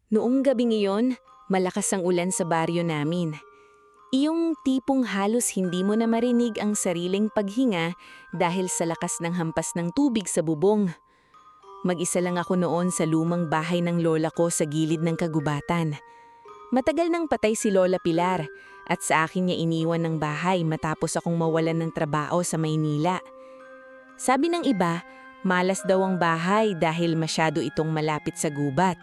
Noong gabing iyon, malakas ang ulan sa baryo namin. Iyong tipong halos hindi mo na marinig ang sariling paghinga dahil sa lakas ng hampas ng tubig sa bubong. Mag-isa lang ako noon sa lumang bahay ng lola ko sa gilid ng kagubatan. Matagal nang patay si Lola Pilar at sa akin niya iniwan ng bahay matapos akong mawalan ng trabaho sa Maynila. Sabi ng iba, malas daw ang bahay dahil masyado itong malapit sa gubat.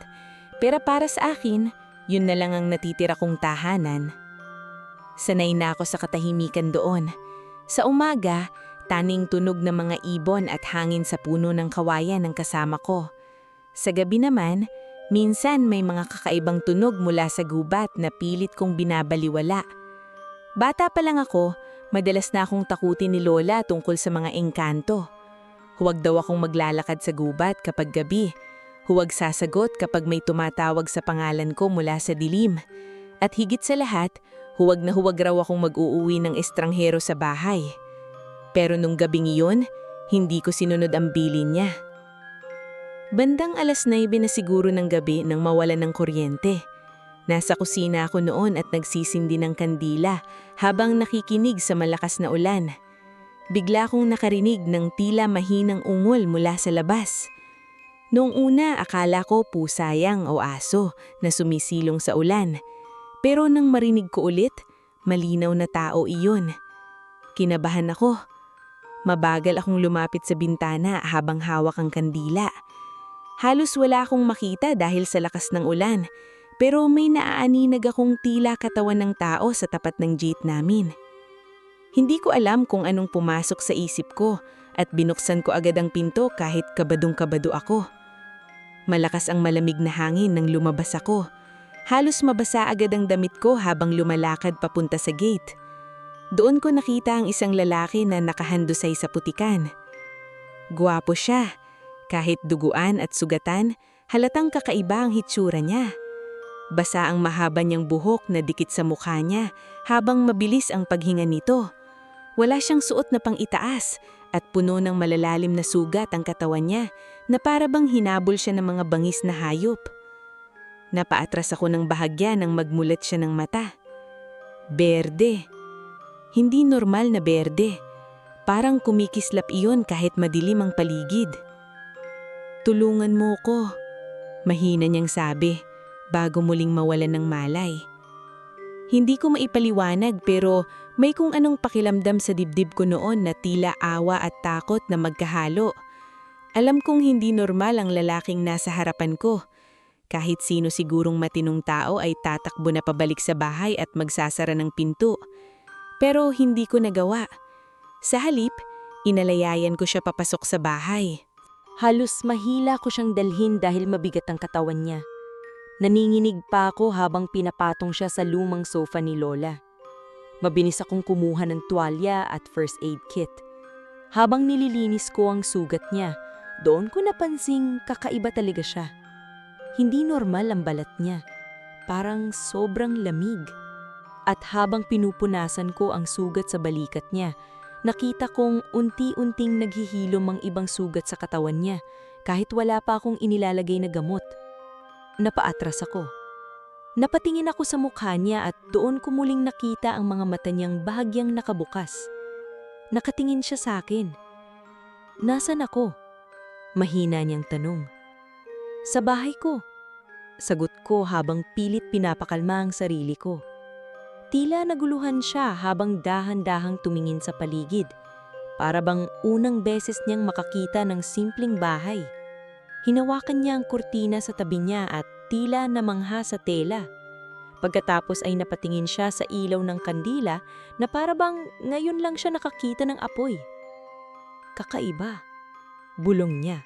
Pero para sa akin, yun na lang ang natitira kong tahanan. Sanay na ako sa katahimikan doon. Sa umaga, taning tunog ng mga ibon at hangin sa puno ng kawayan ang kasama ko. Sa gabi naman, minsan may mga kakaibang tunog mula sa gubat na pilit kong binabaliwala. Bata pa lang ako, madalas na akong takutin ni Lola tungkol sa mga engkanto. Huwag daw akong maglalakad sa gubat kapag gabi. Huwag sasagot kapag may tumatawag sa pangalan ko mula sa dilim. At higit sa lahat, huwag na huwag raw akong mag-uuwi ng estranghero sa bahay. Pero nung gabing iyon, hindi ko sinunod ang bilin niya. Bandang 9:00 na siguro ng gabi nang mawalan ng kuryente. Nasa kusina ako noon at nagsisindi ng kandila habang nakikinig sa malakas na ulan. Bigla akong nakarinig ng tila mahinang ungol mula sa labas. Noong una, akala ko pusayang o aso na sumisilong sa ulan. Pero nang marinig ko ulit, malinaw na tao iyon. Kinabahan ako. Mabagal akong lumapit sa bintana habang hawak ang kandila. Halos wala akong makita dahil sa lakas ng ulan, pero may naaaninag akong tila katawan ng tao sa tapat ng gate namin. Hindi ko alam kung anong pumasok sa isip ko at binuksan ko agad ang pinto kahit kabadong-kabado ako. Malakas ang malamig na hangin nang lumabas ako. Halos mabasa agad ang damit ko habang lumalakad papunta sa gate. Doon ko nakita ang isang lalaki na nakahandusay sa putikan. Guwapo siya. Kahit duguan at sugatan, halatang kakaiba ang hitsura niya. Basa ang mahaba niyang buhok na dikit sa mukha niya habang mabilis ang paghinga nito. Wala siyang suot na pang-itaas at puno ng malalalim na sugat ang katawan niya na para bang hinabol siya ng mga bangis na hayop. Napaatras ako ng bahagya nang magmulat siya ng mata. Berde. Hindi normal na berde. Parang kumikislap iyon kahit madilim ang paligid. "Tulungan mo ko," mahina niyang sabi bago muling mawalan ng malay. Hindi ko maipaliwanag pero may kung anong pakilamdam sa dibdib ko noon na tila awa at takot na magkahalo. Alam kong hindi normal ang lalaking nasa harapan ko. Kahit sino sigurong matinong tao ay tatakbo na pabalik sa bahay at magsasara ng pinto. Pero hindi ko nagawa. Sa halip, inalayayan ko siya papasok sa bahay. Halos mahila ko siyang dalhin dahil mabigat ang katawan niya. Naninginig pa ako habang pinapatong siya sa lumang sofa ni Lola. Mabilis akong kumuha ng tuwalya at first aid kit. Habang nililinis ko ang sugat niya, doon ko napansing kakaiba talaga siya. Hindi normal ang balat niya. Parang sobrang lamig. At habang pinupunasan ko ang sugat sa balikat niya, nakita kong unti-unting naghihilom ang ibang sugat sa katawan niya kahit wala pa akong inilalagay na gamot. Napaatras ako. Napatingin ako sa mukha niya at doon ko muling nakita ang mga mata niyang bahagyang nakabukas. Nakatingin siya sa akin. "Nasaan ako?" Mahina niyang tanong. "Sa bahay ko," sagot ko habang pilit pinapakalma ang sarili ko. Tila naguluhan siya habang dahan-dahang tumingin sa paligid. Para bang unang beses niyang makakita ng simpleng bahay. Hinawakan niya ang kurtina sa tabi niya at tila namangha sa tela. Pagkatapos ay napatingin siya sa ilaw ng kandila na para bang ngayon lang siya nakakita ng apoy. "Kakaiba," bulong niya.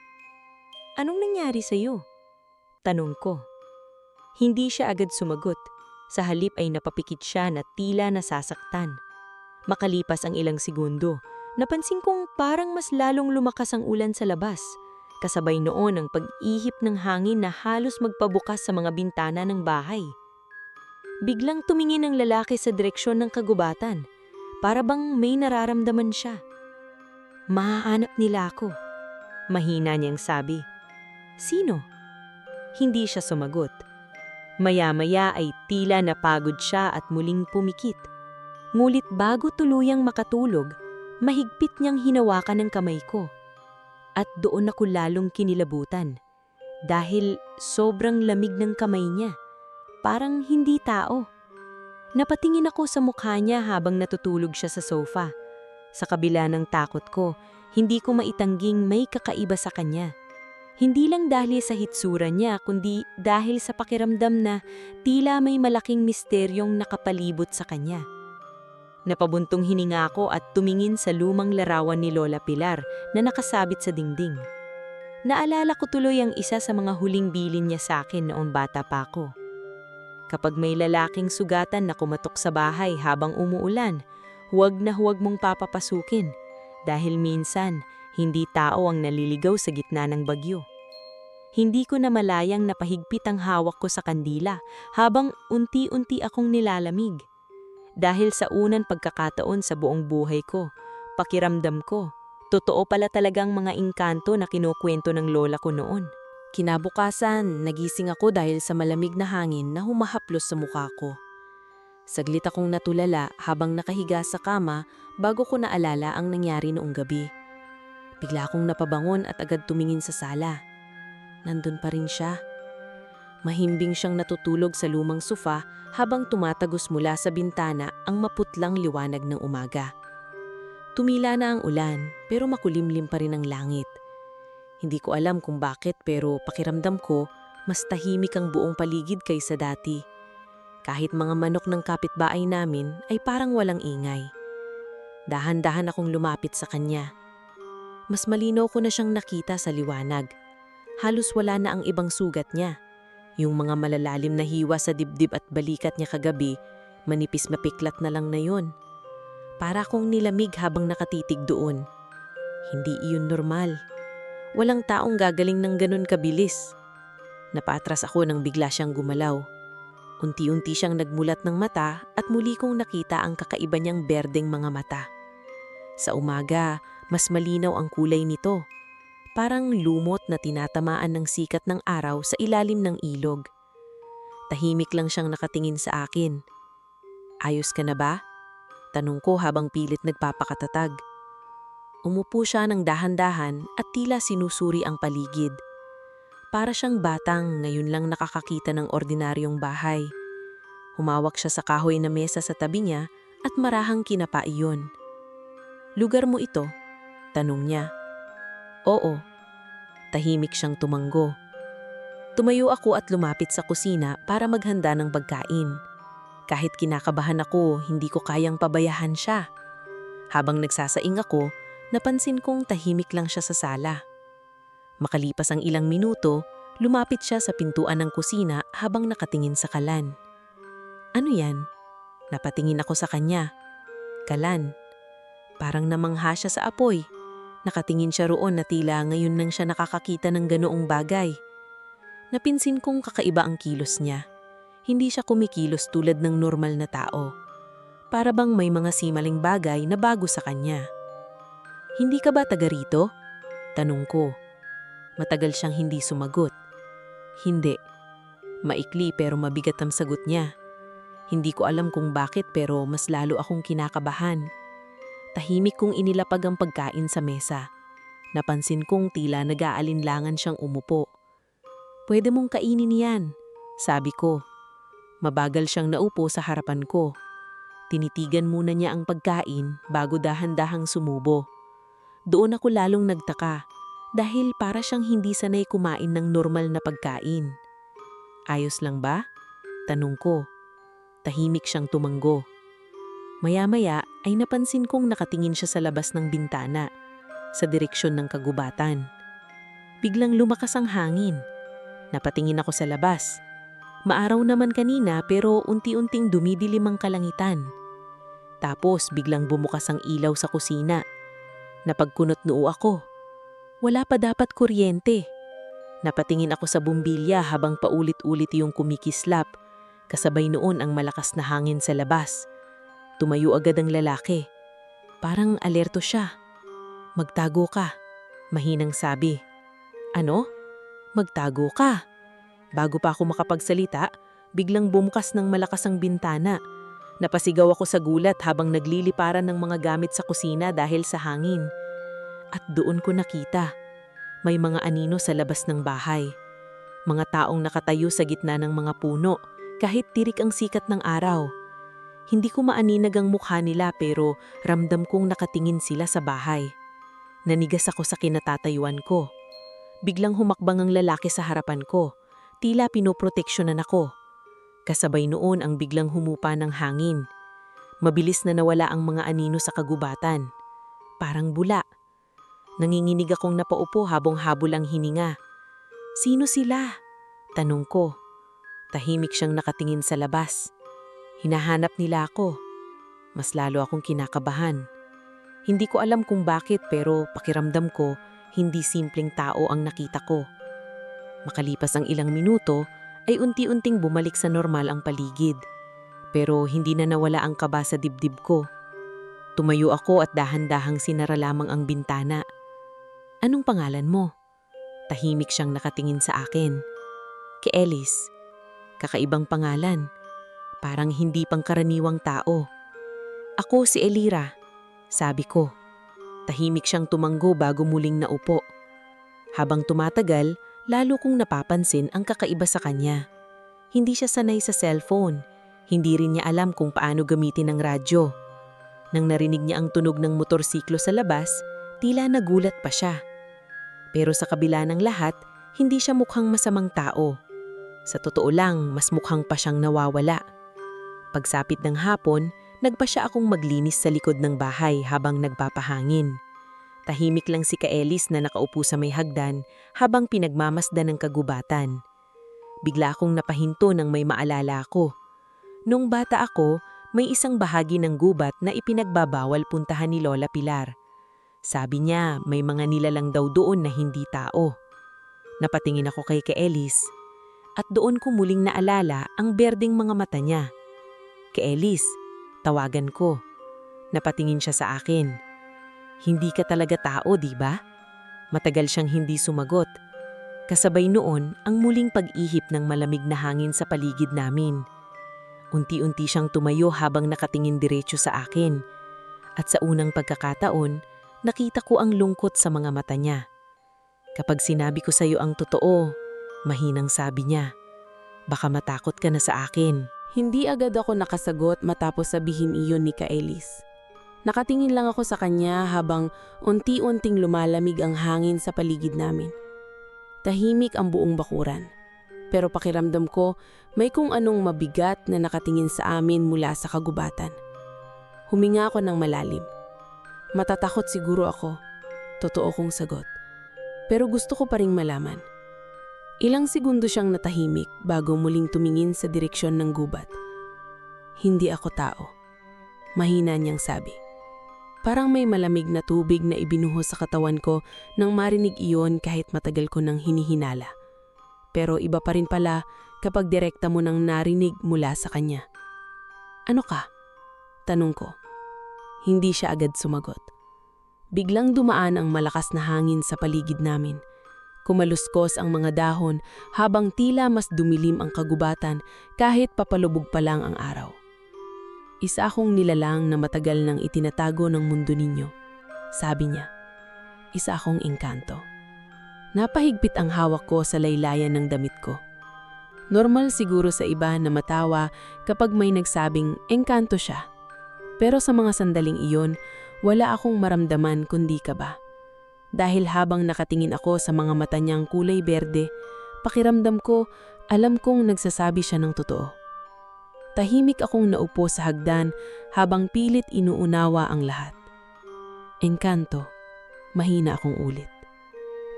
"Anong nangyari sa'yo?" tanong ko. Hindi siya agad sumagot. Sa halip ay napapikit siya na tila nasasaktan. Makalipas ang ilang segundo, napansin kong parang mas lalong lumakas ang ulan sa labas. Kasabay noon ang pag-ihip ng hangin na halos magpabukas sa mga bintana ng bahay. Biglang tumingin ang lalaki sa direksyon ng kagubatan. Para bang may nararamdaman siya. "Mahahanap nila ako," mahina niyang sabi. "Sino?" Hindi siya sumagot. Maya-maya ay tila napagod siya at muling pumikit. Ngulit bago tuluyang makatulog, mahigpit niyang hinawakan ang kamay ko. At doon ako lalong kinilabutan. Dahil sobrang lamig ng kamay niya. Parang hindi tao. Napatingin ako sa mukha niya habang natutulog siya sa sofa. Sa kabila ng takot ko, hindi ko maitangging may kakaiba sa kanya. Hindi lang dahil sa hitsura niya, kundi dahil sa pakiramdam na tila may malaking misteryong nakapalibot sa kanya. Napabuntong hininga ako at tumingin sa lumang larawan ni Lola Pilar na nakasabit sa dingding. Naalala ko tuloy ang isa sa mga huling bilin niya sa akin noong bata pa ako. Kapag may lalaking sugatan na kumatok sa bahay habang umuulan, huwag na huwag mong papapasukin dahil minsan hindi tao ang naliligaw sa gitna ng bagyo. Hindi ko na malayang napahigpit ang hawak ko sa kandila habang unti-unti akong nilalamig. Dahil sa unang pagkakataon sa buong buhay ko, pakiramdam ko, totoo pala talagang mga engkanto na kinukwento ng lola ko noon. Kinabukasan, nagising ako dahil sa malamig na hangin na humahaplos sa mukha ko. Saglit akong natulala habang nakahiga sa kama bago ko naalala ang nangyari noong gabi. Bigla akong napabangon at agad tumingin sa sala. Nandun pa rin siya. Mahimbing siyang natutulog sa lumang sofa habang tumatagos mula sa bintana ang maputlang liwanag ng umaga. Tumila na ang ulan pero makulimlim pa rin ang langit. Hindi ko alam kung bakit pero pakiramdam ko mas tahimik ang buong paligid kaysa dati. Kahit mga manok ng kapitbahay namin ay parang walang ingay. Dahan-dahan akong lumapit sa kanya. Mas malinaw ko na siyang nakita sa liwanag. Halos wala na ang ibang sugat niya. Yung mga malalalim na hiwa sa dibdib at balikat niya kagabi, manipis mapiklat na lang na yun. Para akong nilamig habang nakatitig doon. Hindi iyon normal. Walang taong gagaling ng ganun kabilis. Napaatras ako nang bigla siyang gumalaw. Unti-unti siyang nagmulat ng mata at muli kong nakita ang kakaiba niyang berdeng mga mata. Sa umaga, mas malinaw ang kulay nito. Parang lumot na tinatamaan ng sikat ng araw sa ilalim ng ilog. Tahimik lang siyang nakatingin sa akin. Ayos ka na ba? Tanong ko habang pilit nagpapakatatag. Umupo siya ng dahan-dahan at tila sinusuri ang paligid. Para siyang batang ngayon lang nakakakita ng ordinaryong bahay. Humawak siya sa kahoy na mesa sa tabi niya at marahang kinapa iyon. Lugar mo ito? Tanong niya. Oo. Tahimik siyang tumanggo. Tumayo ako at lumapit sa kusina para maghanda ng pagkain. Kahit kinakabahan ako, hindi ko kayang pabayahan siya. Habang nagsasaing ako, napansin kong tahimik lang siya sa sala. Makalipas ang ilang minuto, lumapit siya sa pintuan ng kusina habang nakatingin sa kalan. Ano yan? Napatingin ako sa kanya. Kalan. Parang namangha siya sa apoy. Nakatingin siya roon na tila ngayon nang siya nakakakita ng ganoong bagay. Napinsin kong kakaiba ang kilos niya. Hindi siya kumikilos tulad ng normal na tao. Para bang may mga simaling bagay na bago sa kanya. Hindi ka ba taga rito? Tanong ko. Matagal siyang hindi sumagot. Hindi. Maikli pero mabigat ang sagot niya. Hindi ko alam kung bakit pero mas lalo akong kinakabahan. Tahimik kong inilapag ang pagkain sa mesa. Napansin kong tila nag-aalinlangan siyang umupo. Pwede mong kainin yan, sabi ko. Mabagal siyang naupo sa harapan ko. Tinitigan muna niya ang pagkain bago dahan-dahang sumubo. Doon ako lalong nagtaka dahil para siyang hindi sanay kumain ng normal na pagkain. Ayos lang ba? Tanong ko. Tahimik siyang tumanggo. Maya-maya ay napansin kong nakatingin siya sa labas ng bintana, sa direksyon ng kagubatan. Biglang lumakas ang hangin. Napatingin ako sa labas. Maaraw naman kanina pero unti-unting dumidilim ang kalangitan. Tapos biglang bumukas ang ilaw sa kusina. Napagkunot noo ako. Wala pa dapat kuryente. Napatingin ako sa bumbilya habang paulit-ulit yung kumikislap. Kasabay noon ang malakas na hangin sa labas. Tumayo agad ang lalaki. Parang alerto siya. Magtago ka, mahinang sabi. Ano? Magtago ka. Bago pa ako makapagsalita, biglang bumukas ng malakas ang bintana. Napasigaw ako sa gulat habang nagliliparan ng mga gamit sa kusina dahil sa hangin. At doon ko nakita, may mga anino sa labas ng bahay. Mga taong nakatayo sa gitna ng mga puno kahit tirik ang sikat ng araw. Hindi ko maaninag ang mukha nila pero ramdam kong nakatingin sila sa bahay. Nanigas ako sa kinatatayuan ko. Biglang humakbang ang lalaki sa harapan ko. Tila pinoproteksyonan ako. Kasabay noon ang biglang humupa ng hangin. Mabilis na nawala ang mga anino sa kagubatan. Parang bula. Nanginginig akong napaupo habang habol ang hininga. Sino sila? Tanong ko. Tahimik siyang nakatingin sa labas. Hinahanap nila ako. Mas lalo akong kinakabahan. Hindi ko alam kung bakit pero pakiramdam ko, hindi simpleng tao ang nakita ko. Makalipas ang ilang minuto, ay unti-unting bumalik sa normal ang paligid. Pero hindi na nawala ang kaba sa dibdib ko. Tumayo ako at dahan-dahang sinara lamang ang bintana. Anong pangalan mo? Tahimik siyang nakatingin sa akin. Ellis. Kakaibang pangalan. Parang hindi pangkaraniwang tao. Ako si Elira, sabi ko. Tahimik siyang tumanggo bago muling naupo. Habang tumatagal, lalo kong napapansin ang kakaiba sa kanya. Hindi siya sanay sa cellphone. Hindi rin niya alam kung paano gamitin ang radyo. Nang narinig niya ang tunog ng motorsiklo sa labas, tila nagulat pa siya. Pero sa kabila ng lahat, hindi siya mukhang masamang tao. Sa totoo lang, mas mukhang pa siyang nawawala. Pagsapit ng hapon, nagpa siya akong maglinis sa likod ng bahay habang nagpapahangin. Tahimik lang si Ellis na nakaupo sa may hagdan habang pinagmamasdan ng kagubatan. Bigla akong napahinto nang may maalala ako. Nung bata ako, may isang bahagi ng gubat na ipinagbabawal puntahan ni Lola Pilar. Sabi niya may mga nilalang daw doon na hindi tao. Napatingin ako kay Ellis at doon ko muling naalala ang berdeng mga mata niya. Ellis, tawagan ko. Napatingin siya sa akin. Hindi ka talaga tao, di ba? Matagal siyang hindi sumagot. Kasabay noon ang muling pag-ihip ng malamig na hangin sa paligid namin. Unti-unti siyang tumayo habang nakatingin diretso sa akin. At sa unang pagkakataon, nakita ko ang lungkot sa mga mata niya. Kapag sinabi ko sa iyo ang totoo, mahinang sabi niya, baka matakot ka na sa akin. Hindi agad ako nakasagot matapos sabihin iyon ni Ellis. Nakatingin lang ako sa kanya habang unti-unting lumalamig ang hangin sa paligid namin. Tahimik ang buong bakuran. Pero pakiramdam ko may kung anong mabigat na nakatingin sa amin mula sa kagubatan. Huminga ako ng malalim. Matatakot siguro ako. Totoo kong sagot. Pero gusto ko pa ring malaman. Ilang segundo siyang natahimik bago muling tumingin sa direksyon ng gubat. Hindi ako tao. Mahina niyang sabi. Parang may malamig na tubig na ibinuhos sa katawan ko nang marinig iyon kahit matagal ko nang hinihinala. Pero iba pa rin pala kapag direkta mo nang narinig mula sa kanya. Ano ka? Tanong ko. Hindi siya agad sumagot. Biglang dumaan ang malakas na hangin sa paligid namin. Kumaluskos ang mga dahon habang tila mas dumilim ang kagubatan kahit papalubog pa lang ang araw. Isa akong nilalang na matagal nang itinatago ng mundo ninyo, sabi niya. Isa akong engkanto. Napahigpit ang hawak ko sa laylayan ng damit ko. Normal siguro sa iba na matawa kapag may nagsabing engkanto siya. Pero sa mga sandaling iyon, wala akong maramdaman kundi kaba. Dahil habang nakatingin ako sa mga mata niyang kulay berde, pakiramdam ko, alam kong nagsasabi siya ng totoo. Tahimik akong naupo sa hagdan habang pilit inuunawa ang lahat. Engkanto, mahina akong ulit.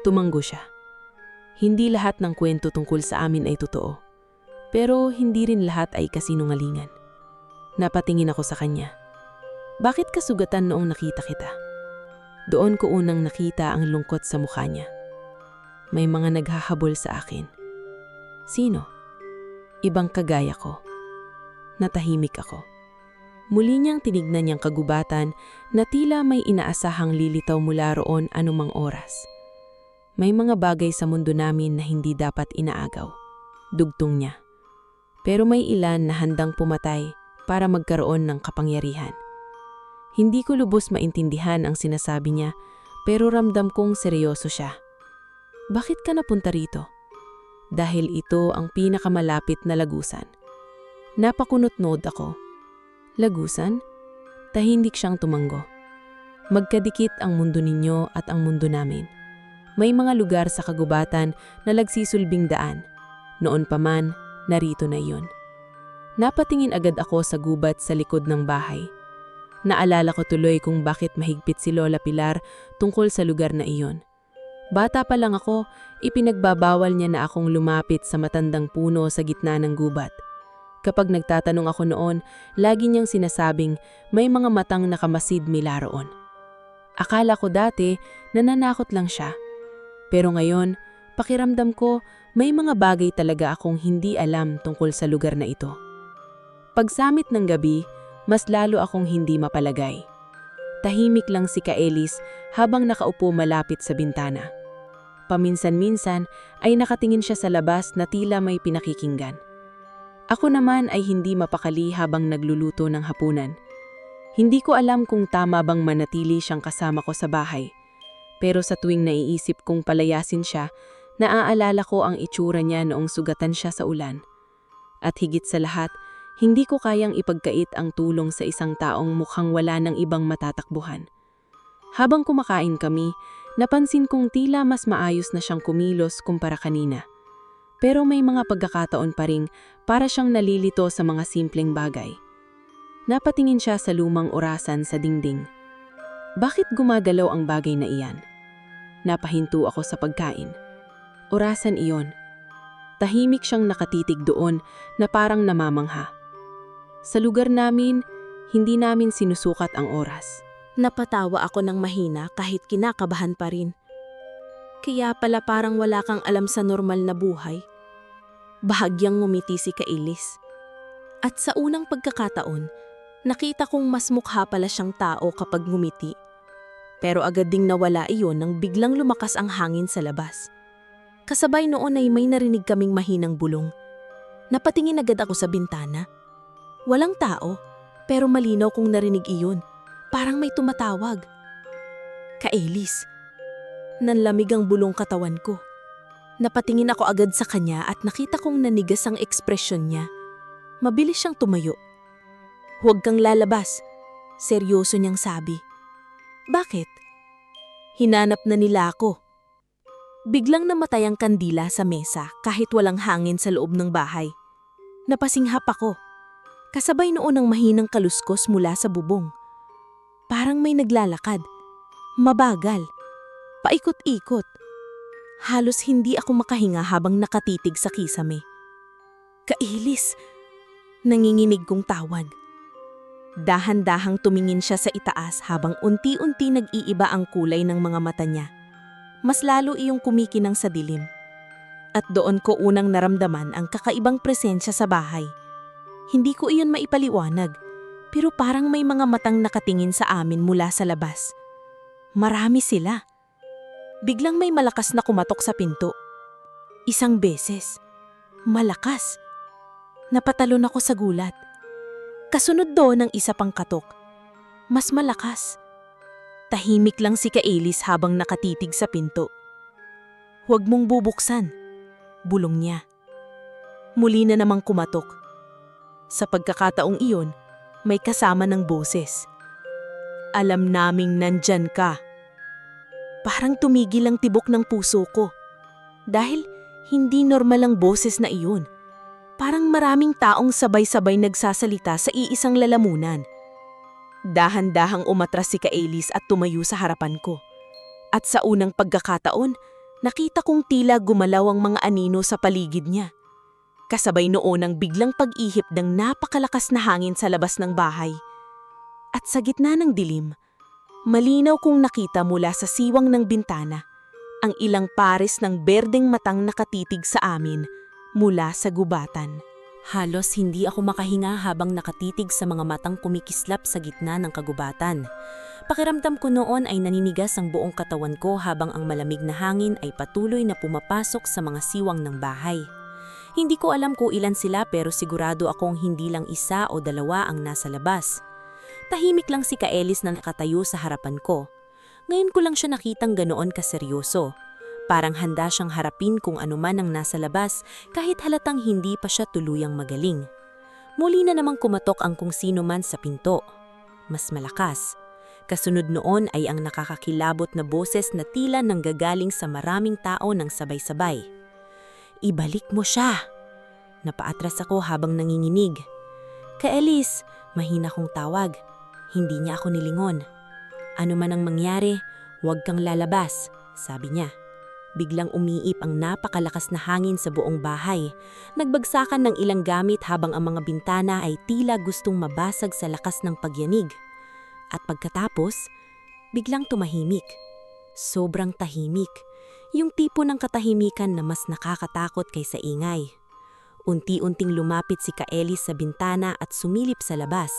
Tumanggo siya. Hindi lahat ng kwento tungkol sa amin ay totoo. Pero hindi rin lahat ay kasinungalingan. Napatingin ako sa kanya. Bakit ka sugatan noong nakita kita? Doon ko unang nakita ang lungkot sa mukha niya. May mga naghahabol sa akin. Sino? Ibang kagaya ko. Natahimik ako. Muli niyang tinignan niyang kagubatan na tila may inaasahang lilitaw mula roon anumang oras. May mga bagay sa mundo namin na hindi dapat inaagaw. Dugtong niya. Pero may ilan na handang pumatay para magkaroon ng kapangyarihan. Hindi ko lubos maintindihan ang sinasabi niya, pero ramdam kong seryoso siya. Bakit ka napunta rito? Dahil ito ang pinakamalapit na lagusan. Napakunot-nod ako. Lagusan? Tahimik siyang tumango. Magkadikit ang mundo ninyo at ang mundo namin. May mga lugar sa kagubatan na nagsisulbing daan. Noon pa man, narito na iyon. Napatingin agad ako sa gubat sa likod ng bahay. Naalala ko tuloy kung bakit mahigpit si Lola Pilar tungkol sa lugar na iyon. Bata pa lang ako, ipinagbabawal niya na akong lumapit sa matandang puno sa gitna ng gubat. Kapag nagtatanong ako noon, lagi niyang sinasabing may mga matang nakamasid mula roon. Akala ko dati nananakot lang siya. Pero ngayon, pakiramdam ko may mga bagay talaga akong hindi alam tungkol sa lugar na ito. Pagsamit ng gabi, mas lalo akong hindi mapalagay. Tahimik lang si Kaelis habang nakaupo malapit sa bintana. Paminsan-minsan ay nakatingin siya sa labas na tila may pinakikinggan. Ako naman ay hindi mapakali habang nagluluto ng hapunan. Hindi ko alam kung tama bang manatili siyang kasama ko sa bahay. Pero sa tuwing naiisip kong palayasin siya, naaalala ko ang itsura niya noong sugatan siya sa ulan. At higit sa lahat, hindi ko kayang ipagkait ang tulong sa isang taong mukhang wala ng ibang matatakbuhan. Habang kumakain kami, napansin kong tila mas maayos na siyang kumilos kumpara kanina. Pero may mga pagkakataon pa ring para siyang nalilito sa mga simpleng bagay. Napatingin siya sa lumang orasan sa dingding. Bakit gumagalaw ang bagay na iyan? Napahinto ako sa pagkain. Orasan iyon. Tahimik siyang nakatitig doon na parang namamangha. Sa lugar namin, hindi namin sinusukat ang oras. Napatawa ako ng mahina kahit kinakabahan pa rin. Kaya pala parang wala kang alam sa normal na buhay. Bahagyang ngumiti si Kaelis. At sa unang pagkakataon, nakita kong mas mukha pala siyang tao kapag ngumiti. Pero agad ding nawala iyon nang biglang lumakas ang hangin sa labas. Kasabay noon ay may narinig kaming mahinang bulong. Napatingin agad ako sa bintana. Walang tao, pero malinaw kong narinig iyon. Parang may tumatawag. Kaelis. Nanlamig ang bulong katawan ko. Napatingin ako agad sa kanya at nakita kong nanigas ang ekspresyon niya. Mabilis siyang tumayo. Huwag kang lalabas. Seryoso niyang sabi. Bakit? Hinanap na nila ako. Biglang namatay ang kandila sa mesa kahit walang hangin sa loob ng bahay. Napasinghap ako. Kasabay noon ang mahinang kaluskos mula sa bubong. Parang may naglalakad. Mabagal. Paikot-ikot. Halos hindi ako makahinga habang nakatitig sa kisame. Kaelis! Nanginginig kong tawag. Dahan-dahang tumingin siya sa itaas habang unti-unti nag-iiba ang kulay ng mga mata niya. Mas lalo iyong kumikinang sa dilim. At doon ko unang naramdaman ang kakaibang presensya sa bahay. Hindi ko iyon maipaliwanag, pero parang may mga matang nakatingin sa amin mula sa labas. Marami sila. Biglang may malakas na kumatok sa pinto. Isang beses. Malakas. Napatalon ako sa gulat. Kasunod doon ang isa pang katok. Mas malakas. Tahimik lang si Kaelis habang nakatitig sa pinto. Huwag mong bubuksan, bulong niya. Muli na namang kumatok. Sa pagkakataong iyon, may kasama ng boses. Alam naming nandyan ka. Parang tumigil ang tibok ng puso ko. Dahil hindi normal ang boses na iyon. Parang maraming taong sabay-sabay nagsasalita sa iisang lalamunan. Dahan-dahang umatras si Kaelis at tumayo sa harapan ko. At sa unang pagkakataon, nakita kong tila gumalaw ang mga anino sa paligid niya. Kasabay noon ang biglang pag-ihip ng napakalakas na hangin sa labas ng bahay. At sa gitna ng dilim, malinaw kong nakita mula sa siwang ng bintana ang ilang pares ng berdeng matang nakatitig sa amin mula sa gubatan. Halos hindi ako makahinga habang nakatitig sa mga matang kumikislap sa gitna ng kagubatan. Pakiramdam ko noon ay naninigas ang buong katawan ko habang ang malamig na hangin ay patuloy na pumapasok sa mga siwang ng bahay. Hindi ko alam kung ilan sila pero sigurado akong hindi lang isa o dalawa ang nasa labas. Tahimik lang si Kaelis na nakatayo sa harapan ko. Ngayon ko lang siya nakitang ganoon kaseryoso. Parang handa siyang harapin kung ano man ang nasa labas kahit halatang hindi pa siya tuluyang magaling. Muli na namang kumatok ang kung sino man sa pinto. Mas malakas. Kasunod noon ay ang nakakakilabot na boses na tila nanggagaling sa maraming tao ng sabay-sabay. "Ibalik mo siya!" Napaatras ako habang nanginginig. "Kaelis," mahina kong tawag. Hindi niya ako nilingon. "Ano man ang mangyari, huwag kang lalabas," sabi niya. Biglang umiip ang napakalakas na hangin sa buong bahay. Nagbagsakan ng ilang gamit habang ang mga bintana ay tila gustong mabasag sa lakas ng pagyanig. At pagkatapos, biglang tumahimik. Sobrang tahimik. Yung tipo ng katahimikan na mas nakakatakot kaysa ingay. Unti-unting lumapit si Kaelis sa bintana at sumilip sa labas.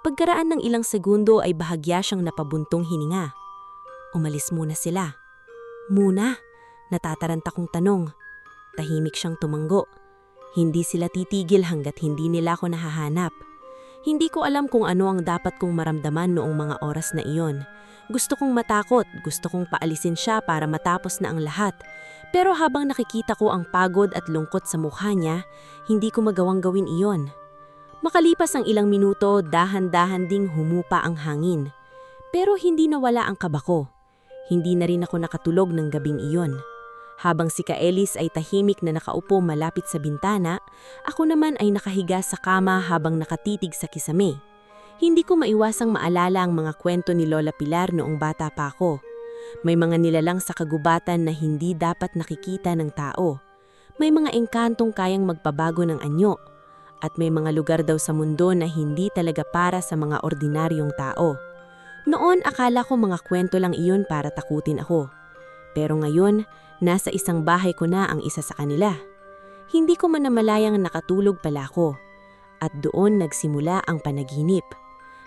Pagkaraan ng ilang segundo ay bahagya siyang napabuntong hininga. Umalis muna sila. "Muna?" Natataranta kong tanong. Tahimik siyang tumanggo. Hindi sila titigil hanggat hindi nila ako nahahanap. Hindi ko alam kung ano ang dapat kong maramdaman noong mga oras na iyon. Gusto kong matakot, gusto kong paalisin siya para matapos na ang lahat. Pero habang nakikita ko ang pagod at lungkot sa mukha niya, hindi ko magawang gawin iyon. Makalipas ang ilang minuto, dahan-dahan ding humupa ang hangin. Pero hindi nawala ang kaba ko. Hindi na rin ako nakatulog ng gabing iyon. Habang si Kaelis ay tahimik na nakaupo malapit sa bintana, ako naman ay nakahiga sa kama habang nakatitig sa kisame. Hindi ko maiwasang maalala ang mga kwento ni Lola Pilar noong bata pa ako. May mga nilalang sa kagubatan na hindi dapat nakikita ng tao. May mga engkantong kayang magpabago ng anyo. At may mga lugar daw sa mundo na hindi talaga para sa mga ordinaryong tao. Noon akala ko mga kwento lang iyon para takutin ako. Pero ngayon, nasa isang bahay ko na ang isa sa kanila. Hindi ko man namalayang nakatulog pala ako. At doon nagsimula ang panaginip.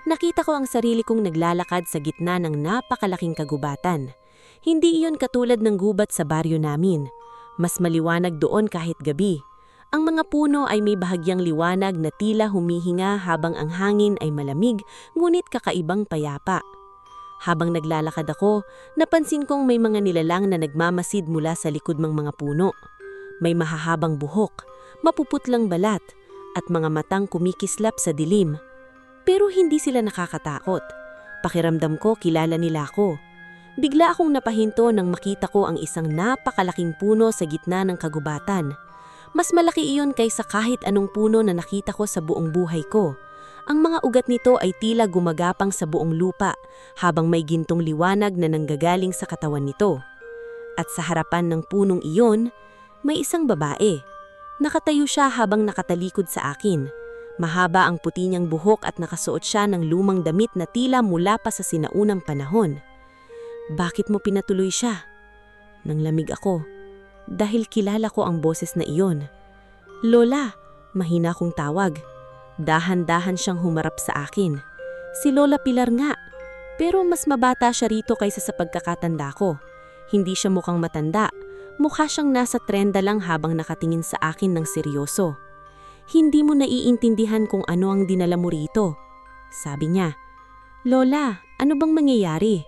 Nakita ko ang sarili kong naglalakad sa gitna ng napakalaking kagubatan. Hindi iyon katulad ng gubat sa baryo namin. Mas maliwanag doon kahit gabi. Ang mga puno ay may bahagyang liwanag na tila humihinga habang ang hangin ay malamig ngunit kakaibang payapa. Habang naglalakad ako, napansin kong may mga nilalang na nagmamasid mula sa likod ng mga puno. May mahahabang buhok, mapuputlang balat, at mga matang kumikislap sa dilim. Pero hindi sila nakakatakot. Pakiramdam ko kilala nila ako. Bigla akong napahinto nang makita ko ang isang napakalaking puno sa gitna ng kagubatan. Mas malaki iyon kaysa kahit anong puno na nakita ko sa buong buhay ko. Ang mga ugat nito ay tila gumagapang sa buong lupa habang may gintong liwanag na nanggagaling sa katawan nito. At sa harapan ng punong iyon, may isang babae. Nakatayo siya habang nakatalikod sa akin. Mahaba ang puti niyang buhok at nakasuot siya ng lumang damit na tila mula pa sa sinaunang panahon. "Bakit mo pinatuloy siya?" Nanglamig ako dahil kilala ko ang boses na iyon. "Lola," mahina kong tawag. Dahan-dahan siyang humarap sa akin. Si Lola Pilar nga, pero mas mabata siya rito kaysa sa pagkakatanda ko. Hindi siya mukhang matanda, mukha siyang nasa 30 lang habang nakatingin sa akin ng seryoso. "Hindi mo naiintindihan kung ano ang dinala mo rito," sabi niya. "Lola, ano bang mangyayari?"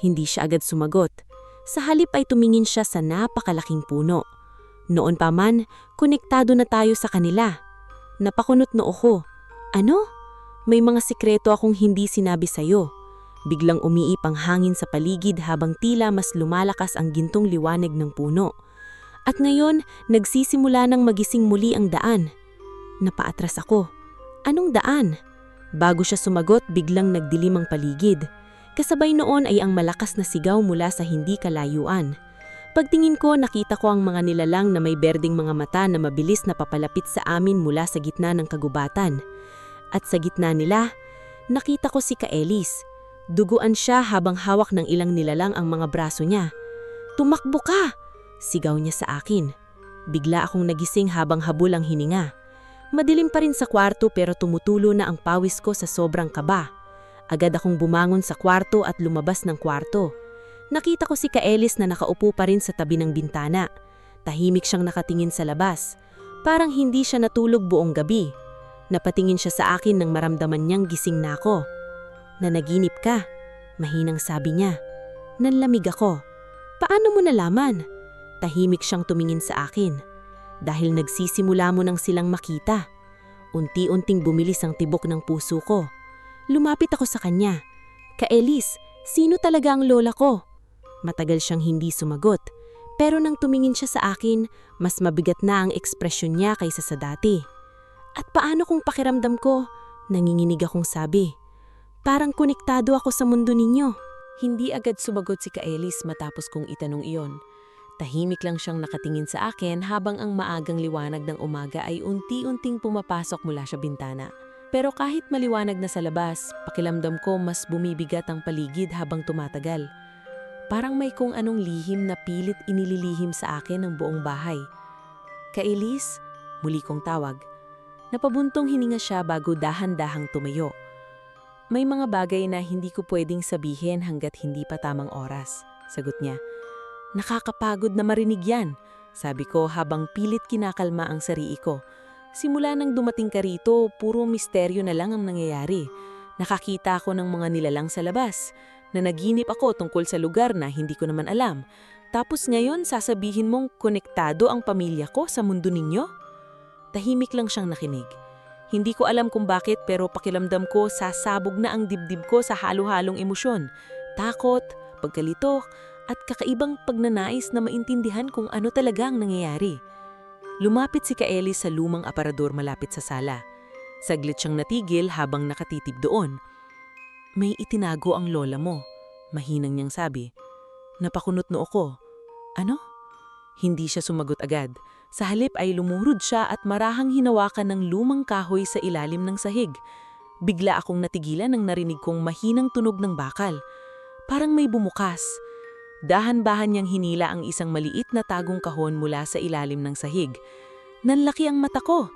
Hindi siya agad sumagot. Sa halip ay tumingin siya sa napakalaking puno. Noon pa man, konektado na tayo sa kanila. Napakunot noo ko. "Ano? May mga sikreto akong hindi sinabi sa'yo." Biglang umiip ang hangin sa paligid habang tila mas lumalakas ang gintong liwanag ng puno. At ngayon, nagsisimula ng magising muli ang daan. Napaatras ako. "Anong daan?" Bago siya sumagot, biglang nagdilim ang paligid. Kasabay noon ay ang malakas na sigaw mula sa hindi kalayuan. Pagtingin ko, nakita ko ang mga nilalang na may berdeng mga mata na mabilis na papalapit sa amin mula sa gitna ng kagubatan. At sa gitna nila, nakita ko si Kaelis. Duguan siya habang hawak ng ilang nilalang ang mga braso niya. "Tumakbo ka!" sigaw niya sa akin. Bigla akong nagising habang habol ang hininga. Madilim pa rin sa kwarto pero tumutulo na ang pawis ko sa sobrang kaba. Agad akong bumangon sa kwarto at lumabas ng kwarto. Nakita ko si Kaelis na nakaupo pa rin sa tabi ng bintana. Tahimik siyang nakatingin sa labas. Parang hindi siya natulog buong gabi. Napatingin siya sa akin nang maramdaman niyang gising na ako. "Nanaginip ka?" Mahinang sabi niya. Nanlamig ako. "Paano mo nalaman?" Tahimik siyang tumingin sa akin. "Dahil nagsisimula mo nang silang makita." Unti-unting bumilis ang tibok ng puso ko. Lumapit ako sa kanya. "Ka-Elise, sino talaga ang lola ko?" Matagal siyang hindi sumagot. Pero nang tumingin siya sa akin, mas mabigat na ang ekspresyon niya kaysa sa dati. "At paano kung pakiramdam ko?" Nanginginig akong sabi. "Parang konektado ako sa mundo ninyo." Hindi agad sumagot si Ka-Elise matapos kong itanong iyon. Tahimik lang siyang nakatingin sa akin habang ang maagang liwanag ng umaga ay unti-unting pumapasok mula sa bintana. Pero kahit maliwanag na sa labas, pakiramdam ko mas bumibigat ang paligid habang tumatagal. Parang may kung anong lihim na pilit inililihim sa akin ng buong bahay. "Ka-Elise?" Muli kong tawag. Napabuntong hininga siya bago dahan-dahang tumayo. "May mga bagay na hindi ko pwedeng sabihin hanggat hindi pa tamang oras," sagot niya. "Nakakapagod na marinig yan," sabi ko habang pilit kinakalma ang sarili ko. "Simula nang dumating ka rito, puro misteryo na lang ang nangyayari. Nakakita ako ng mga nilalang sa labas. Nanaginip ako tungkol sa lugar na hindi ko naman alam. Tapos ngayon sasabihin mong konektado ang pamilya ko sa mundo ninyo?" Tahimik lang siyang nakinig. Hindi ko alam kung bakit pero pakiramdam ko sasabog na ang dibdib ko sa halo-halong emosyon. Takot, pagkalito, at kakaibang pagnanais na maintindihan kung ano talaga ang nangyayari. Lumapit si Ka-Elise sa lumang aparador malapit sa sala. Saglit siyang natigil habang nakatitib doon. "May itinago ang lola mo," mahinang niyang sabi. Napakunot noo ko. "Ano?" Hindi siya sumagot agad. Sa halip ay lumurod siya at marahang hinawakan ng lumang kahoy sa ilalim ng sahig. Bigla akong natigilan nang narinig kong mahinang tunog ng bakal. Parang may bumukas. Dahan-dahan niyang hinila ang isang maliit na tagong kahon mula sa ilalim ng sahig. Nanlaki ang mata ko.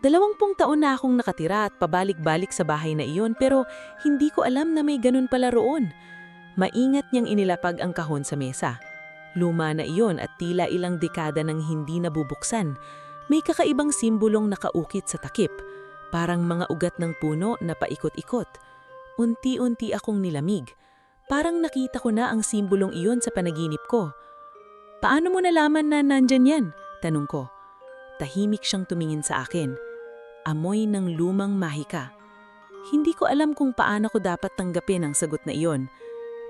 20 taon na akong nakatira at pabalik-balik sa bahay na iyon pero hindi ko alam na may ganun pala roon. Maingat niyang inilapag ang kahon sa mesa. Luma na iyon at tila ilang dekada nang hindi nabubuksan. May kakaibang simbolong nakaukit sa takip, parang mga ugat ng puno na paikot-ikot. Unti-unti akong nilamig. Parang nakita ko na ang simbolong iyon sa panaginip ko. "Paano mo nalaman na nandyan yan?" tanong ko. Tahimik siyang tumingin sa akin. Amoy ng lumang mahika. Hindi ko alam kung paano ko dapat tanggapin ang sagot na iyon.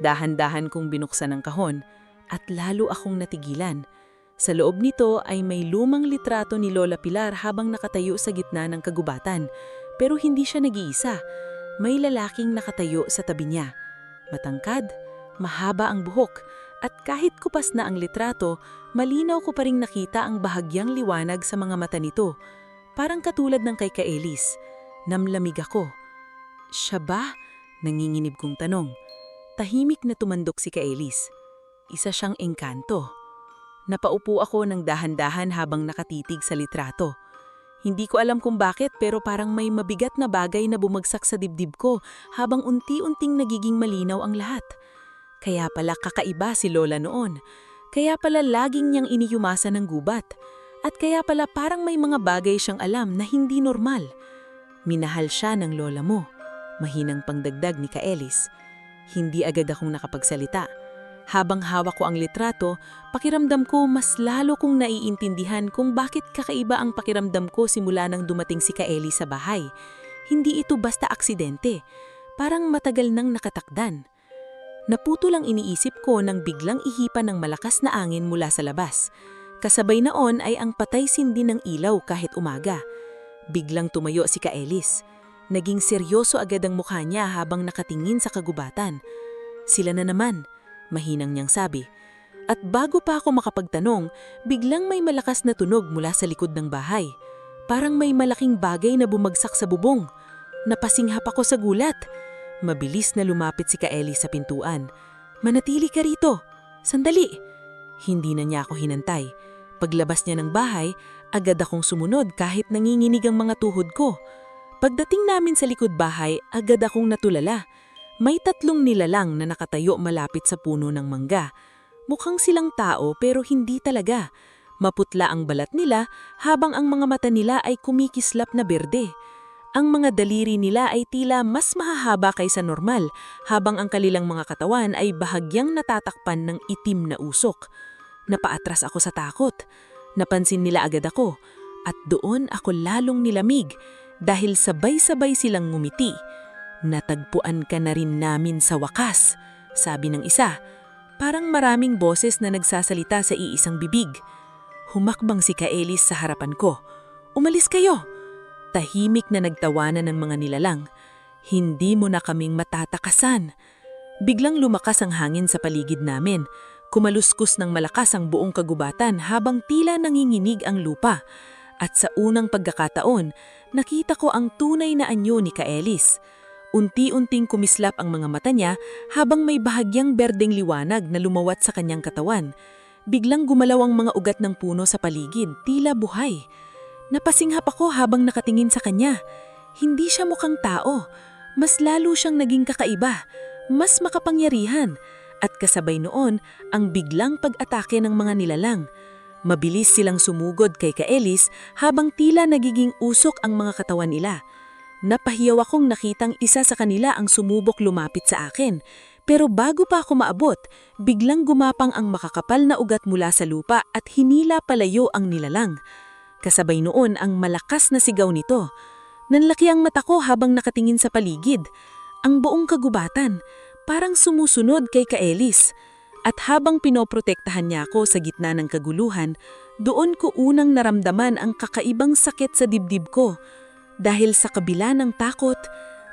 Dahan-dahan kong binuksan ang kahon at lalo akong natigilan. Sa loob nito ay may lumang litrato ni Lola Pilar habang nakatayo sa gitna ng kagubatan. Pero hindi siya nag-iisa. May lalaking nakatayo sa tabi niya. Matangkad, mahaba ang buhok, at kahit kupas na ang litrato, malinaw ko pa ring nakita ang bahagyang liwanag sa mga mata nito. Parang katulad ng kay Ka-Elise. Namlamig ako. "Siya ba?" Nanginginib kong tanong. Tahimik na tumandok si Ka-Elise. Isa siyang engkanto. Napaupo ako ng dahan-dahan habang nakatitig sa litrato. Hindi ko alam kung bakit pero parang may mabigat na bagay na bumagsak sa dibdib ko habang unti-unting nagiging malinaw ang lahat. Kaya pala kakaiba si Lola noon. Kaya pala laging niyang iniyumasan ng gubat. At kaya pala parang may mga bagay siyang alam na hindi normal. Minahal siya ng lola mo. Mahinang pangdagdag ni Ka-Elise. Hindi agad akong nakapagsalita. Habang hawak ko ang litrato, pakiramdam ko mas lalo kong naiintindihan kung bakit kakaiba ang pakiramdam ko simula nang dumating si Ka-Elise sa bahay. Hindi ito basta aksidente. Parang matagal nang nakatakdan. Naputo lang iniisip ko nang biglang ihipan ng malakas na angin mula sa labas. Kasabay noon ay ang patay sindi ng ilaw kahit umaga. Biglang tumayo si Ka-Elise. Naging seryoso agad ang mukha niya habang nakatingin sa kagubatan. "Sila na naman," mahinang niyang sabi. At bago pa ako makapagtanong, biglang may malakas na tunog mula sa likod ng bahay. Parang may malaking bagay na bumagsak sa bubong. Napasinghap ako sa gulat. Mabilis na lumapit si Ka-Elise sa pintuan. "Manatili ka rito. Sandali." Hindi na niya ako hinantay. Paglabas niya ng bahay, agad akong sumunod kahit nanginginig ang mga tuhod ko. Pagdating namin sa likod bahay, agad akong natulala. May 3 nilalang na nakatayo malapit sa puno ng mangga. Mukhang silang tao pero hindi talaga. Maputla ang balat nila habang ang mga mata nila ay kumikislap na berde. Ang mga daliri nila ay tila mas mahahaba kaysa normal, habang ang kanilang mga katawan ay bahagyang natatakpan ng itim na usok. Napaatras ako sa takot. Napansin nila agad ako, at doon ako lalong nilamig dahil sabay-sabay silang ngumiti. "Natagpuan ka na rin namin sa wakas," sabi ng isa. Parang maraming boses na nagsasalita sa iisang bibig. Humakbang si Kaelis sa harapan ko. "Umalis kayo!" Tahimik na nagtawanan ng mga nilalang. "Hindi mo na kaming matatakasan." Biglang lumakas ang hangin sa paligid namin. Kumaluskos ng malakas ang buong kagubatan habang tila nanginginig ang lupa. At sa unang pagkakataon, nakita ko ang tunay na anyo ni Kaelis. Unti-unting kumislap ang mga mata niya habang may bahagyang berdeng liwanag na lumawat sa kanyang katawan. Biglang gumalaw ang mga ugat ng puno sa paligid, tila buhay. Napasinghap ako habang nakatingin sa kanya. Hindi siya mukhang tao. Mas lalo siyang naging kakaiba, mas makapangyarihan. At kasabay noon ang biglang pag-atake ng mga nilalang. Mabilis silang sumugod kay Kaelis habang tila nagiging usok ang mga katawan nila. Napahiyaw akong nakitang isa sa kanila ang sumubok lumapit sa akin. Pero bago pa ako maabot, biglang gumapang ang makakapal na ugat mula sa lupa at hinila palayo ang nilalang. Kasabay noon ang malakas na sigaw nito. Nanlaki ang mata ko habang nakatingin sa paligid. Ang buong kagubatan, parang sumusunod kay Kaelis. At habang pinoprotektahan niya ako sa gitna ng kaguluhan, doon ko unang naramdaman ang kakaibang sakit sa dibdib ko. Dahil sa kabila ng takot,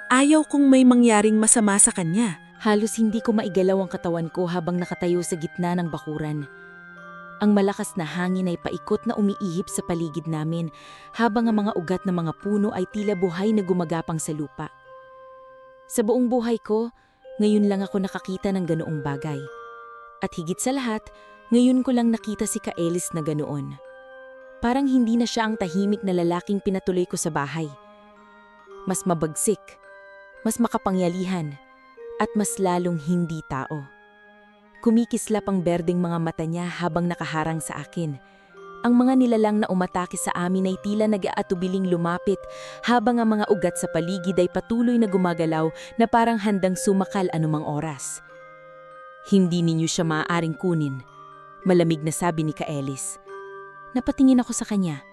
ayaw kong may mangyaring masama sa kanya. Halos hindi ko maigalaw ang katawan ko habang nakatayo sa gitna ng bakuran. Ang malakas na hangin ay paikot na umiihip sa paligid namin habang ang mga ugat ng mga puno ay tila buhay na gumagapang sa lupa. Sa buong buhay ko, ngayon lang ako nakakita ng ganoong bagay. At higit sa lahat, ngayon ko lang nakita si Kaelis na ganoon. Parang hindi na siya ang tahimik na lalaking pinatuloy ko sa bahay. Mas mabagsik, mas makapangyarihan, at mas lalong hindi tao. Kumikislap ang berdeng mga mata niya habang nakaharang sa akin. Ang mga nilalang na umatake sa amin ay tila nag-aatubiling lumapit habang ang mga ugat sa paligid ay patuloy na gumagalaw na parang handang sumakal anumang oras. "Hindi ninyo siya maaaring kunin," malamig na sabi ni Kaelis. Napatingin ako sa kanya.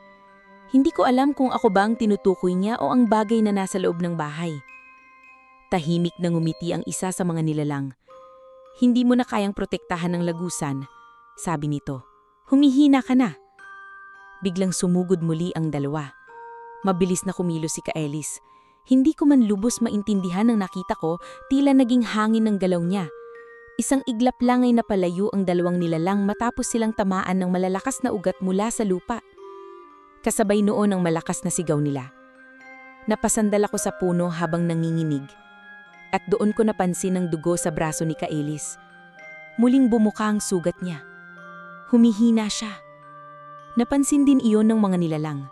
Hindi ko alam kung ako ba ang tinutukoy niya o ang bagay na nasa loob ng bahay. Tahimik na ngumiti ang isa sa mga nilalang. "Hindi mo na kayang protektahan ng lagusan," sabi nito. "Humihina ka na." Biglang sumugod muli ang dalawa. Mabilis na kumilos si Kaelis. Hindi ko man lubos maintindihan ang nakita ko, tila naging hangin ng galaw niya. Isang iglap lang ay napalayo ang dalawang nilalang matapos silang tamaan ng malalakas na ugat mula sa lupa. Kasabay noon ang malakas na sigaw nila. Napasandal ako sa puno habang nanginginig. At doon ko napansin ang dugo sa braso ni Kaelis. Muling bumuka ang sugat niya. Humihina siya. Napansin din iyon ng mga nilalang.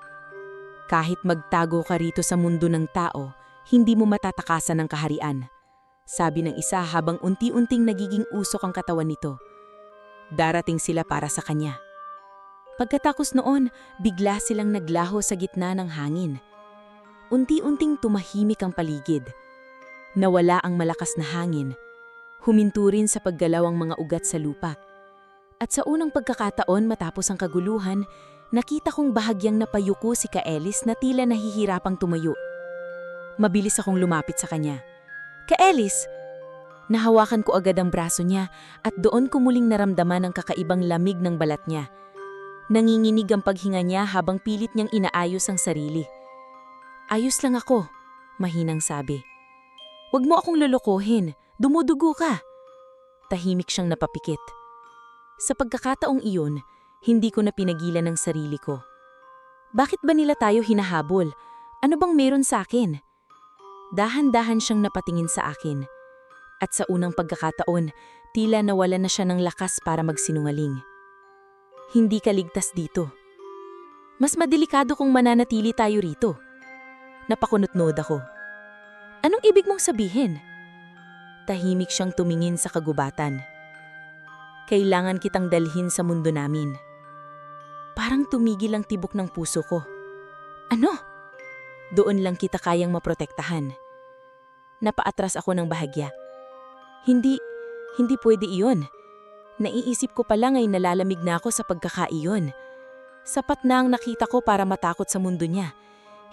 "Kahit magtago ka rito sa mundo ng tao, hindi mo matatakasan ang kaharian," sabi ng isa habang unti-unting nagiging usok ang katawan nito. Darating sila para sa kanya. Pagkatapos noon, bigla silang naglaho sa gitna ng hangin. Unti-unting tumahimik ang paligid. Nawala ang malakas na hangin. Huminto rin sa paggalaw ang mga ugat sa lupa. At sa unang pagkakataon matapos ang kaguluhan, nakita kong bahagyang napayuko si Kaelis na tila nahihirapang tumayo. Mabilis akong lumapit sa kanya. "Kaelis!" Nahawakan ko agad ang braso niya at doon ko muling naramdaman ang kakaibang lamig ng balat niya. Nanginginig ang paghinga niya habang pilit niyang inaayos ang sarili. "Ayos lang ako," mahinang sabi. "Huwag mo akong lolokohin, dumudugo ka." Tahimik siyang napapikit. Sa pagkakataong iyon, hindi ko na pinagilan ang sarili ko. Bakit ba nila tayo hinahabol? Ano bang meron sa akin? Dahan-dahan siyang napatingin sa akin. At sa unang pagkakataon, tila nawala na siya ng lakas para magsinungaling. "Hindi ka ligtas dito. Mas madelikado kung mananatili tayo rito." Napakunot-nod ako. "Anong ibig mong sabihin?" Tahimik siyang tumingin sa kagubatan. "Kailangan kitang dalhin sa mundo namin." parang tumigil ang tibok ng puso ko. Ano? Doon lang kita kayang maprotektahan. Napaatras ako ng bahagya. Hindi pwede iyon. Naiisip ko pa lang ay nalalamig na ako sa pagkakaiyon. Sapat na ang nakita ko para matakot sa mundo niya.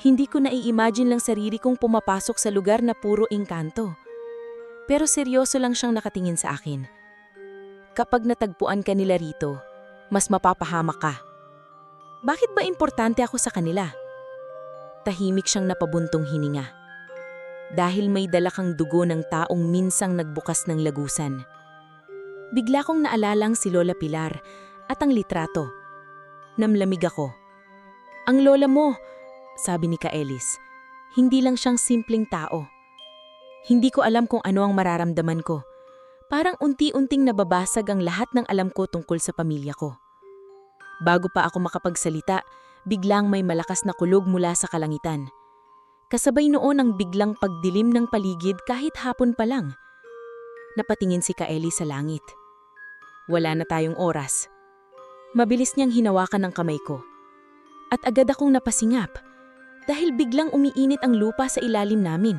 Hindi ko nai-imagine lang sarili kong pumapasok sa lugar na puro engkanto. Pero seryoso lang siyang nakatingin sa akin. Kapag natagpuan ka nila rito, mas mapapahamak ka. Bakit ba importante ako sa kanila? Tahimik siyang napabuntong hininga. Dahil may dala kang dugo ng taong minsang nagbukas ng lagusan. Bigla kong naalalang si Lola Pilar at ang litrato. Namlamig ako. Ang lola mo, sabi ni Kaelis, hindi lang siyang simpleng tao. Hindi ko alam kung ano ang mararamdaman ko. Parang unti-unting nababasag ang lahat ng alam ko tungkol sa pamilya ko. Bago pa ako makapagsalita, biglang may malakas na kulog mula sa kalangitan. Kasabay noon ang biglang pagdilim ng paligid kahit hapon pa lang. Napatingin si Kaelis sa langit. Wala na tayong oras. Mabilis niyang hinawakan ang kamay ko. At agad akong napasingap dahil biglang umiinit ang lupa sa ilalim namin.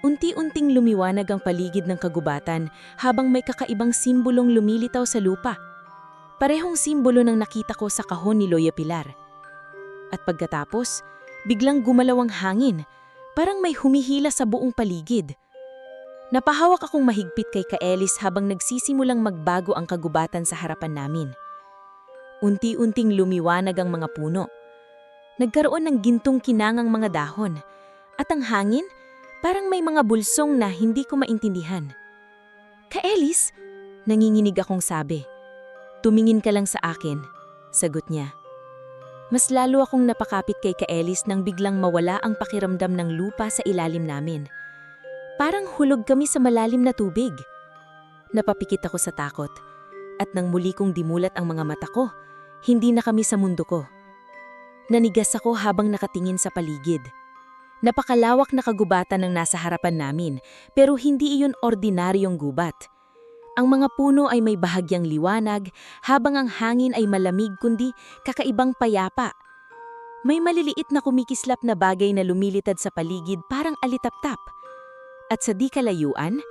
Unti-unting lumiwanag ang paligid ng kagubatan habang may kakaibang simbolong lumilitaw sa lupa. Parehong simbolo ng nakita ko sa kahon ni Lola Pilar. At pagkatapos, biglang gumalaw ang hangin, parang may humihila sa buong paligid. Napahawak akong mahigpit kay Kaelis habang nagsisimulang magbago ang kagubatan sa harapan namin. Unti-unting lumiwanag ang mga puno. Nagkaroon ng gintong kinangang mga dahon. At ang hangin, parang may mga bulsong na hindi ko maintindihan. Kaelis, nanginginig akong sabi. Tumingin ka lang sa akin, sagot niya. Mas lalo akong napakapit kay Kaelis nang biglang mawala ang pakiramdam ng lupa sa ilalim namin. Parang hulog kami sa malalim na tubig. Napapikit ako sa takot. At nang muli kong dimulat ang mga mata ko, hindi na kami sa mundo ko. Nanigas ako habang nakatingin sa paligid. Napakalawak na kagubatan ang nasa harapan namin, pero hindi iyon ordinaryong gubat. Ang mga puno ay may bahagyang liwanag, habang ang hangin ay malamig kundi kakaibang payapa. May maliliit na kumikislap na bagay na lumilitad sa paligid parang alitap-tap. At sa di kalayuan,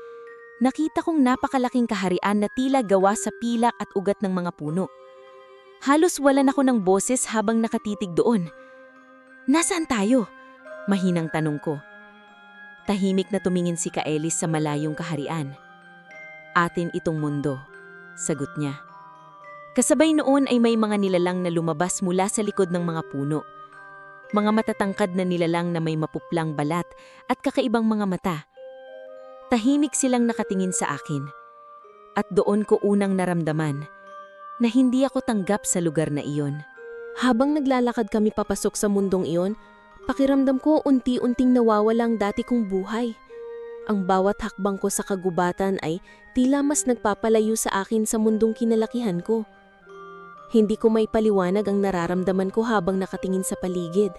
nakita kong napakalaking kaharian na tila gawa sa pilak at ugat ng mga puno. Halos walan ako ng boses habang nakatitig doon. Nasaan tayo? Mahinang tanong ko. Tahimik na tumingin si Kaelis sa malayong kaharian. Atin itong mundo, sagot niya. Kasabay noon ay may mga nilalang na lumabas mula sa likod ng mga puno. Mga matatangkad na nilalang na may mapuplang balat at kakaibang mga mata. Tahimik silang nakatingin sa akin. At doon ko unang naramdaman na hindi ako tanggap sa lugar na iyon. Habang naglalakad kami papasok sa mundong iyon, pakiramdam ko unti-unting nawawala ang dati kong buhay. Ang bawat hakbang ko sa kagubatan ay tila mas nagpapalayo sa akin sa mundong kinalakihan ko. Hindi ko may paliwanag ang nararamdaman ko habang nakatingin sa paligid.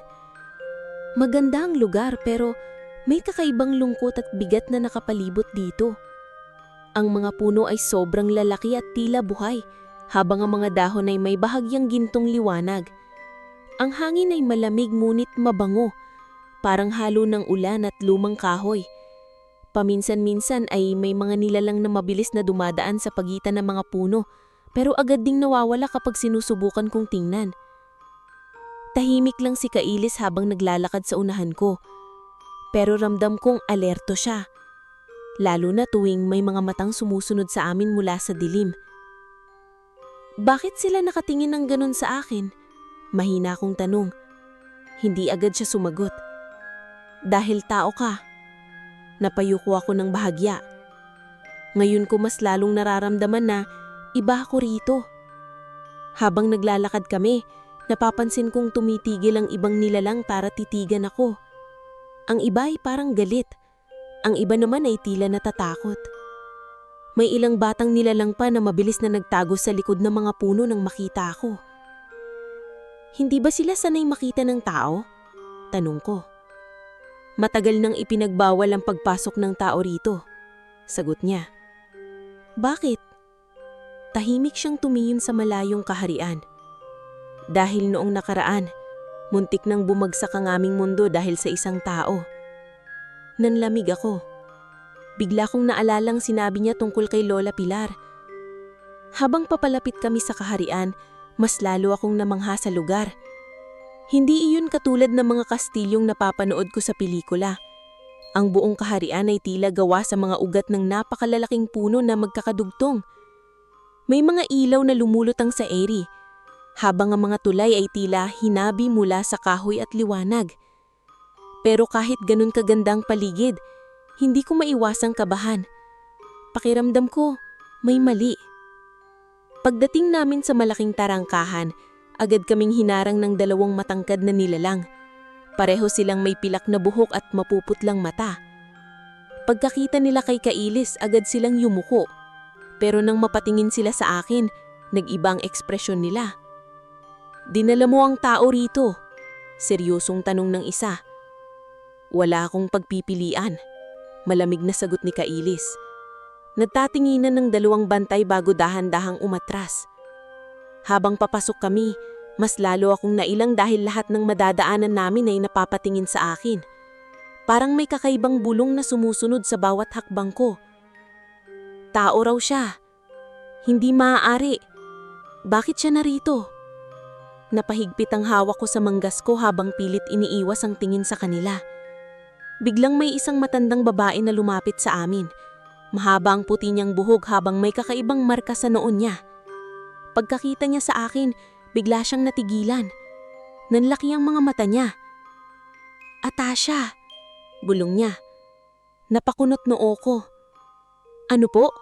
Maganda ang lugar pero may kakaibang lungkot at bigat na nakapalibot dito. Ang mga puno ay sobrang lalaki at tila buhay, habang ang mga dahon ay may bahagyang gintong liwanag. Ang hangin ay malamig ngunit mabango, parang halo ng ulan at lumang kahoy. Paminsan-minsan ay may mga nilalang na mabilis na dumadaan sa pagitan ng mga puno, pero agad ding nawawala kapag sinusubukan kong tingnan. Tahimik lang si Kaelis habang naglalakad sa unahan ko. Pero ramdam kong alerto siya. Lalo na tuwing may mga matang sumusunod sa amin mula sa dilim. Bakit sila nakatingin ng ganun sa akin? Mahina akong tanong. Hindi agad siya sumagot. Dahil tao ka. Napayuko ako ng bahagya. Ngayon ko mas lalong nararamdaman na iba ako rito. Habang naglalakad kami, napapansin kong tumitigil ang ibang nilalang para titigan ako. Ang iba ay parang galit. Ang iba naman ay tila natatakot. May ilang batang nilalang pa na mabilis na nagtago sa likod ng mga puno nang makita ako. Hindi ba sila sanay makita ng tao? Tanong ko. Matagal nang ipinagbawal ang pagpasok ng tao rito. Sagot niya. Bakit? Tahimik siyang tumingin sa malayong kaharian. Dahil noong nakaraan, muntik nang bumagsak ang aming mundo dahil sa isang tao. Nanlamig ako. Bigla kong naalalang sinabi niya tungkol kay Lola Pilar. Habang papalapit kami sa kaharian, mas lalo akong namangha sa lugar. Hindi iyon katulad ng mga kastilyong napapanood ko sa pelikula. Ang buong kaharian ay tila gawa sa mga ugat ng napakalalaking puno na magkakadugtong. May mga ilaw na lumulutang sa eri, habang ang mga tulay ay tila hinabi mula sa kahoy at liwanag. Pero kahit ganun kagandang paligid, hindi ko maiwasang kabahan. Pakiramdam ko, may mali. Pagdating namin sa malaking tarangkahan, agad kaming hinarang ng dalawang matangkad na nilalang. Pareho silang may pilak na buhok at mapuputlang mata. Pagkakita nila kay Kailis, agad silang yumuko. Pero nang mapatingin sila sa akin, nag-iba ang ekspresyon nila. "Dinala mo ang tao rito?" Seryosong tanong ng isa. "Wala akong pagpipilian," malamig na sagot ni Kailis. Nagtatinginan ng dalawang bantay bago dahan-dahang umatras. Habang papasok kami, mas lalo akong nailang dahil lahat ng madadaanan namin ay napapatingin sa akin. Parang may kakaibang bulong na sumusunod sa bawat hakbang ko. Tao raw siya. Hindi maaari. Bakit siya narito? Napahigpit ang hawak ko sa manggas ko habang pilit iniiwas ang tingin sa kanila. Biglang may isang matandang babae na lumapit sa amin. Mahaba ang puti niyang buhok habang may kakaibang marka sa noon niya. Pagkakita niya sa akin, bigla siyang natigilan. Nanlaki ang mga mata niya. "Atasha!" bulong niya. Napakunot noo ko. "Ano po?"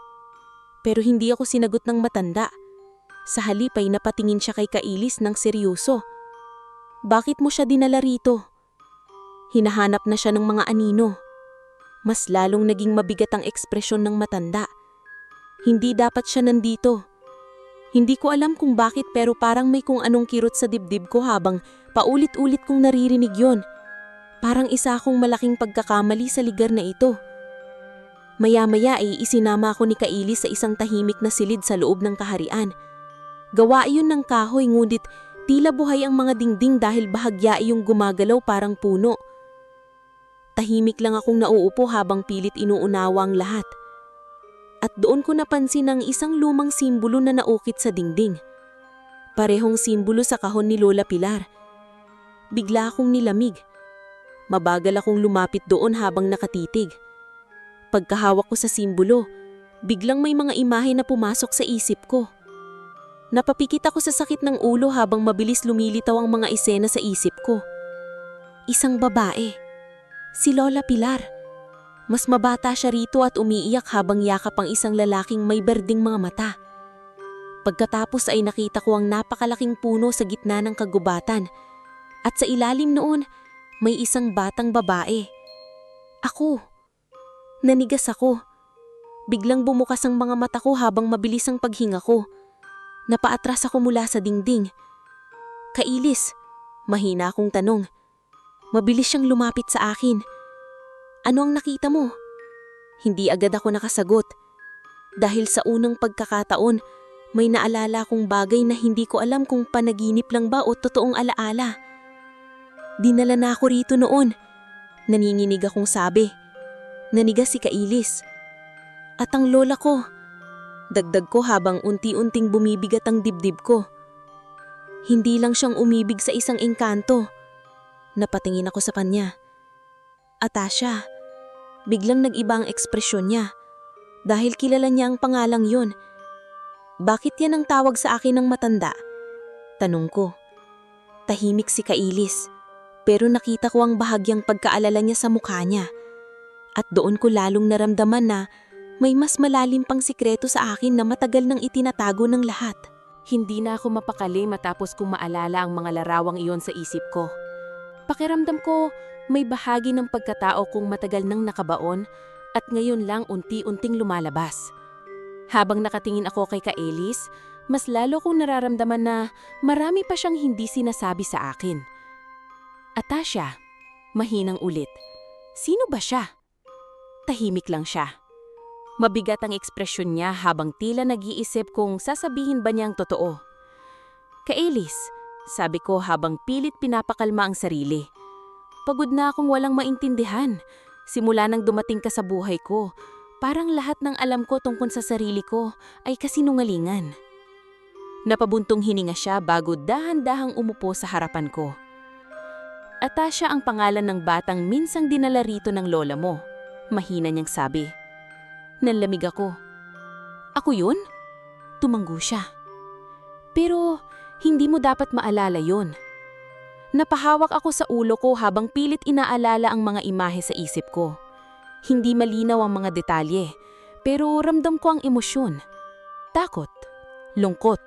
Pero hindi ako sinagot ng matanda. Sa halip ay napatingin siya kay Kailis ng seryoso. "Bakit mo siya dinala rito?" Hinahanap na siya ng mga anino. Mas lalong naging mabigat ang ekspresyon ng matanda. Hindi dapat siya nandito. Hindi ko alam kung bakit pero parang may kung anong kirot sa dibdib ko habang paulit-ulit kong naririnig yon. Parang isa akong malaking pagkakamali sa lugar na ito. Maya-maya ay isinama ako ni Kailis sa isang tahimik na silid sa loob ng kaharian. Gawa iyon ng kahoy ngunit tila buhay ang mga dingding dahil bahagya iyong gumagalaw parang puno. Tahimik lang akong nauupo habang pilit inuunawa ang lahat. At doon ko napansin ang isang lumang simbolo na naukit sa dingding. Parehong simbolo sa kahon ni Lola Pilar. Bigla akong nilamig. Mabagal akong lumapit doon habang nakatitig. Pagkahawak ko sa simbolo, biglang may mga imahe na pumasok sa isip ko. Napapikit ako sa sakit ng ulo habang mabilis lumilitaw ang mga eksena sa isip ko. Isang babae. Si Lola Pilar. Mas mabata siya rito at umiiyak habang yakap ang isang lalaking may berdeng mga mata. Pagkatapos ay nakita ko ang napakalaking puno sa gitna ng kagubatan. At sa ilalim noon, may isang batang babae. Ako. Nanigas ako. Biglang bumukas ang mga mata ko habang mabilis ang paghinga ko. Napaatras ako mula sa dingding. "Kailis," mahina akong tanong. Mabilis siyang lumapit sa akin. "Ano ang nakita mo?" Hindi agad ako nakasagot. Dahil sa unang pagkakataon, may naalala akong bagay na hindi ko alam kung panaginip lang ba o totoong alaala. "Dinala na ako rito noon," nanginginig akong sabi. Nanigas si Kailis. "At ang lola ko," dagdag ko habang unti-unting bumibigat ang dibdib ko. Hindi lang siyang umibig sa isang engkanto. Napatingin ako sa kanya. "Atasha." Biglang nag-iba ang ekspresyon niya. Dahil kilala niya ang pangalang yun. "Bakit yan ang tawag sa akin ng matanda?" tanong ko. Tahimik si Kailis. Pero nakita ko ang bahagyang pagkaalala niya sa mukha niya. At doon ko lalong naramdaman na may mas malalim pang sikreto sa akin na matagal nang itinatago ng lahat. Hindi na ako mapakali matapos kong maalala ang mga larawang iyon sa isip ko. Pakiramdam ko, may bahagi ng pagkatao kong matagal nang nakabaon at ngayon lang unti-unting lumalabas. Habang nakatingin ako kay Kailis, mas lalo kong nararamdaman na marami pa siyang hindi sinasabi sa akin. "Atasha," mahinang ulit. "Sino ba siya?" Tahimik lang siya. Mabigat ang ekspresyon niya habang tila nag-iisip kung sasabihin ba niya ang totoo. "Kailis, sabi ko habang pilit pinapakalma ang sarili. Pagod na akong walang maintindihan. Simula nang dumating ka sa buhay ko, parang lahat ng alam ko tungkol sa sarili ko ay kasinungalingan. Napabuntong hininga siya bago dahan-dahang umupo sa harapan ko. Atasha ang pangalan ng batang minsang dinala rito ng lola mo, mahina niyang sabi. Nanlamig ako. Ako yun? Tumanggo siya. Pero hindi mo dapat maalala yun. Napahawak ako sa ulo ko habang pilit inaalala ang mga imahe sa isip ko. Hindi malinaw ang mga detalye, pero ramdam ko ang emosyon. Takot, lungkot,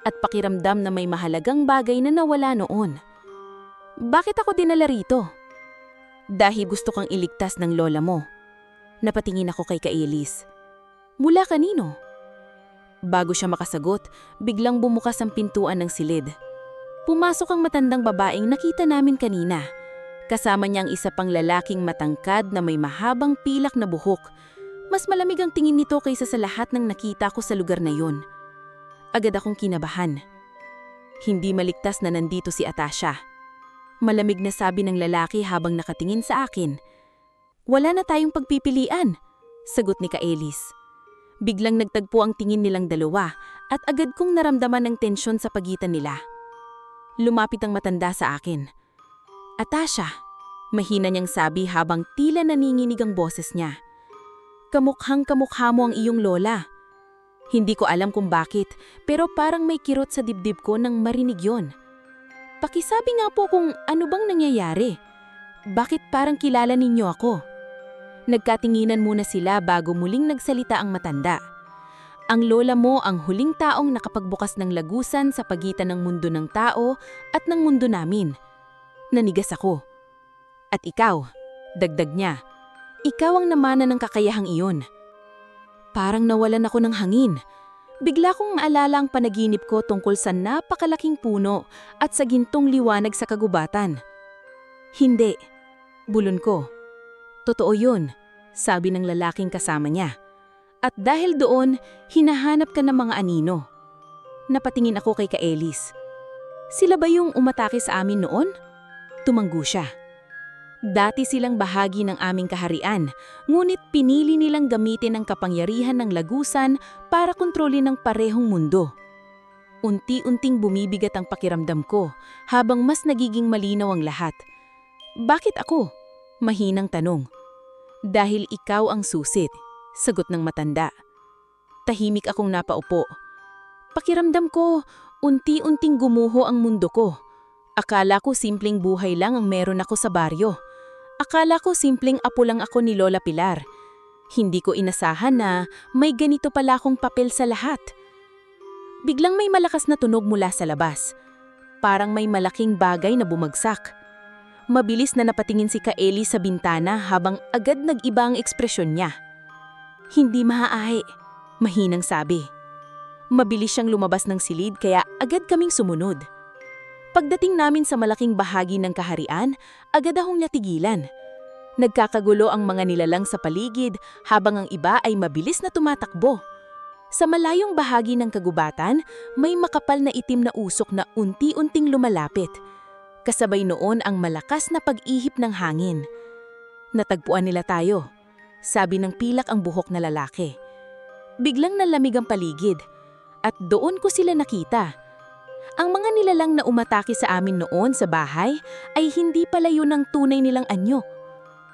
at pakiramdam na may mahalagang bagay na nawala noon. Bakit ako dinala rito? Dahil gusto kang iligtas ng lola mo. Napatingin ako kay Kaelis. Mula kanino? Bago siya makasagot, biglang bumukas ang pintuan ng silid. Pumasok ang matandang babaeng nakita namin kanina. Kasama niya ang isa pang lalaking matangkad na may mahabang pilak na buhok. Mas malamig ang tingin nito kaysa sa lahat ng nakita ko sa lugar na yun. Agad akong kinabahan. Hindi maligtas na nandito si Atasha. Malamig na sabi ng lalaki habang nakatingin sa akin. Wala na tayong pagpipilian, sagot ni Kaelis. Biglang nagtagpo ang tingin nilang dalawa at agad kong naramdaman ang tensyon sa pagitan nila. Lumapit ang matanda sa akin. Atasha, mahina niyang sabi habang tila naninginig ang boses niya. Kamukhang-kamukha mo ang iyong lola. Hindi ko alam kung bakit, pero parang may kirot sa dibdib ko nang marinig yon. Pakisabi nga po kung ano bang nangyayari. Bakit parang kilala ninyo ako? Nagkatinginan muna sila bago muling nagsalita ang matanda. Ang lola mo ang huling taong nakapagbukas ng lagusan sa pagitan ng mundo ng tao at ng mundo namin. Nanigas ako. At ikaw, dagdag niya, ikaw ang namana ng kakayahang iyon. Parang nawalan ako ng hangin. Bigla kong maalala ang panaginip ko tungkol sa napakalaking puno at sa gintong liwanag sa kagubatan. Hindi, bulon ko. Totoo yun, sabi ng lalaking kasama niya. At dahil doon, hinahanap ka ng mga anino. Napatingin ako kay Kaelis. Sila ba yung umatake sa amin noon? Tumanggo siya. Dati silang bahagi ng aming kaharian, ngunit pinili nilang gamitin ang kapangyarihan ng lagusan para kontrolin ang parehong mundo. Unti-unting bumibigat ang pakiramdam ko habang mas nagiging malinaw ang lahat. Bakit ako? Mahinang tanong. Dahil ikaw ang susit, sagot ng matanda. Tahimik akong napaupo. Pakiramdam ko, unti-unting gumuho ang mundo ko. Akala ko simpleng buhay lang ang meron ako sa baryo. Akala ko simpleng apo lang ako ni Lola Pilar. Hindi ko inasahan na may ganito pala akong papel sa lahat. Biglang may malakas na tunog mula sa labas. Parang may malaking bagay na bumagsak. Mabilis na napatingin si Kaelis sa bintana habang agad nag-iba ang ekspresyon niya. Hindi maaari, mahinang sabi. Mabilis siyang lumabas ng silid kaya agad kaming sumunod. Pagdating namin sa malaking bahagi ng kaharian, agad akong natigilan. Nagkakagulo ang mga nilalang sa paligid habang ang iba ay mabilis na tumatakbo. Sa malayong bahagi ng kagubatan, may makapal na itim na usok na unti-unting lumalapit. Kasabay noon ang malakas na pag-ihip ng hangin. Natagpuan nila tayo, sabi ng pilak ang buhok na lalaki. Biglang nalamig ang paligid, at doon ko sila nakita. Ang mga nilalang na umatake sa amin noon sa bahay ay hindi pala yun ang tunay nilang anyo.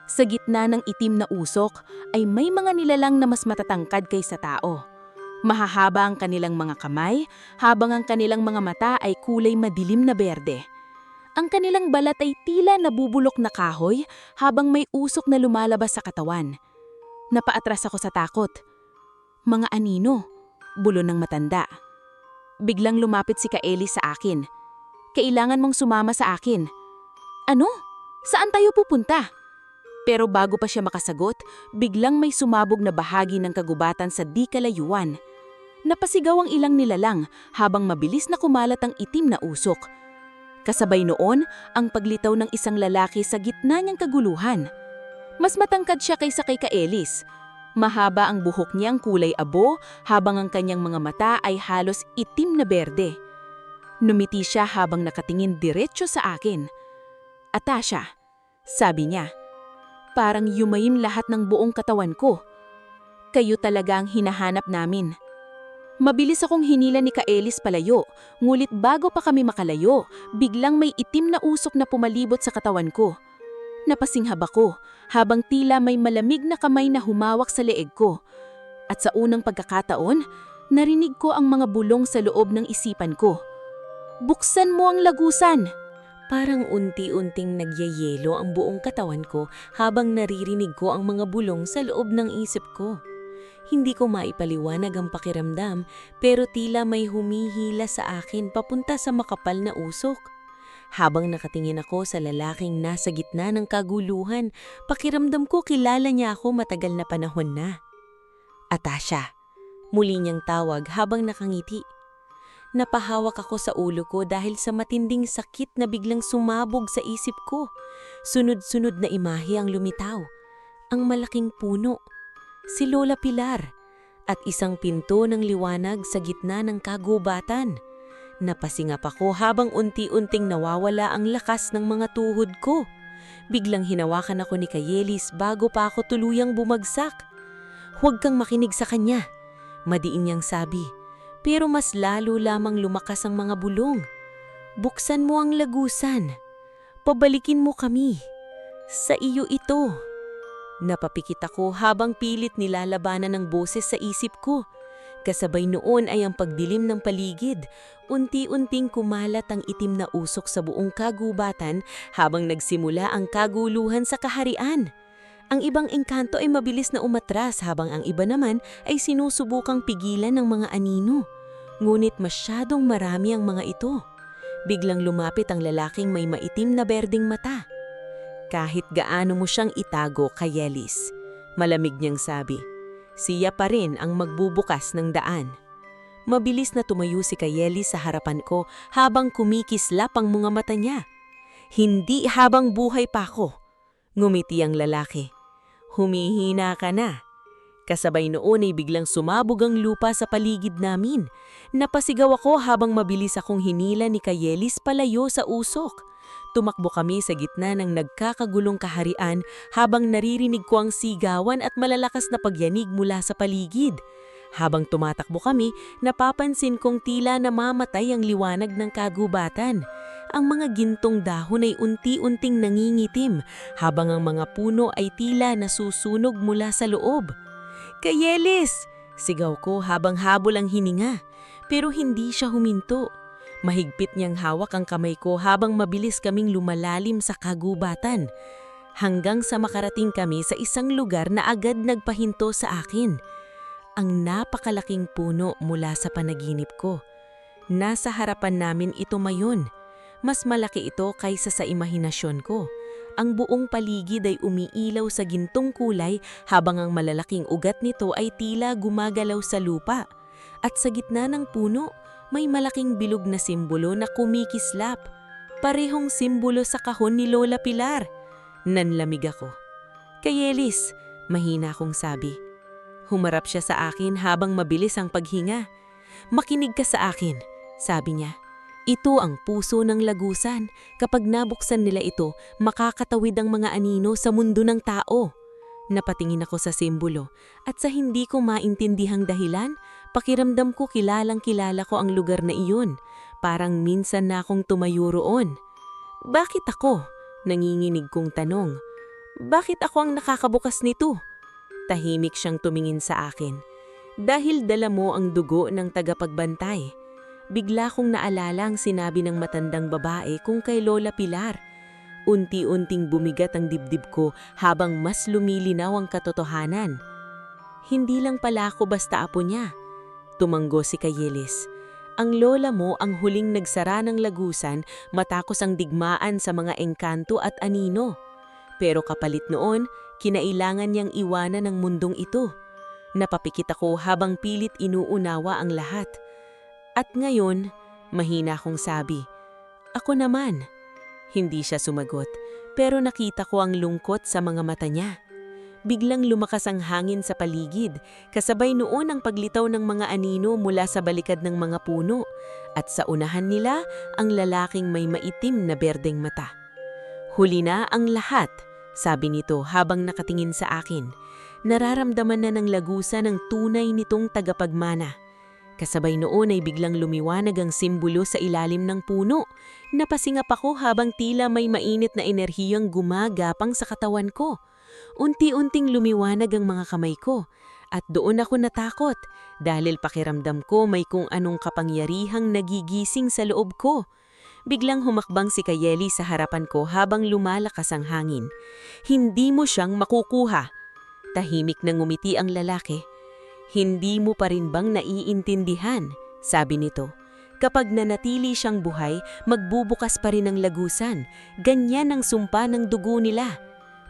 Sa gitna ng itim na usok ay may mga nilalang na mas matatangkad kaysa tao. Mahahaba ang kanilang mga kamay, habang ang kanilang mga mata ay kulay madilim na berde. Ang kanilang balat ay tila nabubulok na kahoy habang may usok na lumalabas sa katawan. Napaatras ako sa takot. Mga anino, bulon ng matanda. Biglang lumapit si Kaelis sa akin. Kailangan mong sumama sa akin. Ano? Saan tayo pupunta? Pero bago pa siya makasagot, biglang may sumabog na bahagi ng kagubatan sa di kalayuan. Napasigaw ang ilang nilalang habang mabilis na kumalat ang itim na usok. Kasabay noon ang paglitaw ng isang lalaki sa gitna niyang kaguluhan. Mas matangkad siya kaysa kay Kaelis. Mahaba ang buhok niyang kulay abo habang ang kanyang mga mata ay halos itim na berde. Numiti siya habang nakatingin diretso sa akin. "Atasha," sabi niya, parang yumayin lahat ng buong katawan ko. "Kayo talaga ang hinahanap namin." Mabilis akong hinila ni Kaelis palayo, ngulit bago pa kami makalayo, biglang may itim na usok na pumalibot sa katawan ko. Napasinghab ako, habang tila may malamig na kamay na humawak sa leeg ko. At sa unang pagkakataon, narinig ko ang mga bulong sa loob ng isipan ko. "Buksan mo ang lagusan!" Parang unti-unting nagyayelo ang buong katawan ko habang naririnig ko ang mga bulong sa loob ng isip ko. Hindi ko maipaliwanag ang pakiramdam, pero tila may humihila sa akin papunta sa makapal na usok. Habang nakatingin ako sa lalaking nasa gitna ng kaguluhan, pakiramdam ko kilala niya ako matagal na panahon na. "Atasha," muli niyang tawag habang nakangiti. Napahawak ako sa ulo ko dahil sa matinding sakit na biglang sumabog sa isip ko. Sunod-sunod na imahe ang lumitaw. Ang malaking puno, si Lola Pilar, at isang pinto ng liwanag sa gitna ng kagubatan. Napasingap ako habang unti-unting nawawala ang lakas ng mga tuhod ko. Biglang hinawakan ako ni Kaelis bago pa ako tuluyang bumagsak. "Huwag kang makinig sa kanya," madiin niyang sabi. Pero mas lalo lamang lumakas ang mga bulong. "Buksan mo ang lagusan. Pabalikin mo kami. Sa iyo ito." Napapikit ako habang pilit nilalabanan ng boses sa isip ko. Kasabay noon ay ang pagdilim ng paligid. Unti-unting kumalat ang itim na usok sa buong kagubatan habang nagsimula ang kaguluhan sa kaharian. Ang ibang engkanto ay mabilis na umatras habang ang iba naman ay sinusubukang pigilan ng mga anino. Ngunit masyadong marami ang mga ito. Biglang lumapit ang lalaking may maitim na berdeng mata. "Kahit gaano mo siyang itago, Kaelis," malamig niyang sabi, "siya pa rin ang magbubukas ng daan." Mabilis na tumayo si Kaelis sa harapan ko habang kumikislap ang mga mata niya. "Hindi habang buhay pa ako," ngumiti ang lalaki. "Humihina ka na." Kasabay noon ay biglang sumabog ang lupa sa paligid namin. Napasigaw ako habang mabilis akong hinila ni Kaelis palayo sa usok. Tumakbo kami sa gitna ng nagkakagulong kaharian habang naririnig ko ang sigawan at malalakas na pagyanig mula sa paligid. Habang tumatakbo kami, napapansin kong tila namamatay ang liwanag ng kagubatan. Ang mga gintong dahon ay unti-unting nangingitim habang ang mga puno ay tila nasusunog mula sa loob. "Kaelis!" sigaw ko habang habol ang hininga, pero hindi siya huminto. Mahigpit niyang hawak ang kamay ko habang mabilis kaming lumalalim sa kagubatan. Hanggang sa makarating kami sa isang lugar na agad nagpahinto sa akin. Ang napakalaking puno mula sa panaginip ko. Nasa harapan namin ito mayon. Mas malaki ito kaysa sa imahinasyon ko. Ang buong paligid ay umiilaw sa gintong kulay habang ang malalaking ugat nito ay tila gumagalaw sa lupa. At sa gitna ng puno, may malaking bilog na simbolo na kumikislap. Parehong simbolo sa kahon ni Lola Pilar. Nanlamig ako. "Kaelis," mahina akong sabi. Humarap siya sa akin habang mabilis ang paghinga. "Makinig ka sa akin," sabi niya. "Ito ang puso ng lagusan. Kapag nabuksan nila ito, makakatawid ang mga anino sa mundo ng tao." Napatingin ako sa simbolo at sa hindi ko maintindihang dahilan, pakiramdam ko kilalang-kilala ko ang lugar na iyon. Parang minsan na akong tumayo roon. "Bakit ako?" nanginginig kong tanong. "Bakit ako ang nakakabukas nito?" Tahimik siyang tumingin sa akin. "Dahil dala mo ang dugo ng tagapagbantay." Bigla kong naalala ang sinabi ng matandang babae kung kay Lola Pilar. Unti-unting bumigat ang dibdib ko habang mas lumilinaw ang katotohanan. "Hindi lang pala ako basta apo niya," tumanggo si Kaelis. "Ang lola mo ang huling nagsara ng lagusan matapos ang digmaan sa mga engkanto at anino. Pero kapalit noon, kinailangan niyang iwanan ang mundong ito." Napapikit ako habang pilit inuunawa ang lahat. "At ngayon," mahina akong sabi, "ako naman." Hindi siya sumagot, pero nakita ko ang lungkot sa mga mata niya. biglang lumakas ang hangin sa paligid, kasabay noon ang paglitaw ng mga anino mula sa balikad ng mga puno, at sa unahan nila ang lalaking may maitim na berdeng mata. "Huli na ang lahat," sabi nito habang nakatingin sa akin. Nararamdaman na ng lagusa ng tunay nitong tagapagmana. Kasabay noon ay biglang lumiwanag ang simbolo sa ilalim ng puno. Napasingap ako habang tila may mainit na enerhiyang gumagapang sa katawan ko. Unti-unting lumiwanag ang mga kamay ko at doon ako natakot dahil pakiramdam ko may kung anong kapangyarihang nagigising sa loob ko. Biglang humakbang si Kayeli sa harapan ko habang lumalakas ang hangin. "Hindi mo siyang makukuha." Tahimik na ngumiti ang lalaki. "Hindi mo pa rin bang naiintindihan?" sabi nito. "Kapag nanatili siyang buhay, magbubukas pa rin ang lagusan. Ganyan ang sumpa ng dugo nila."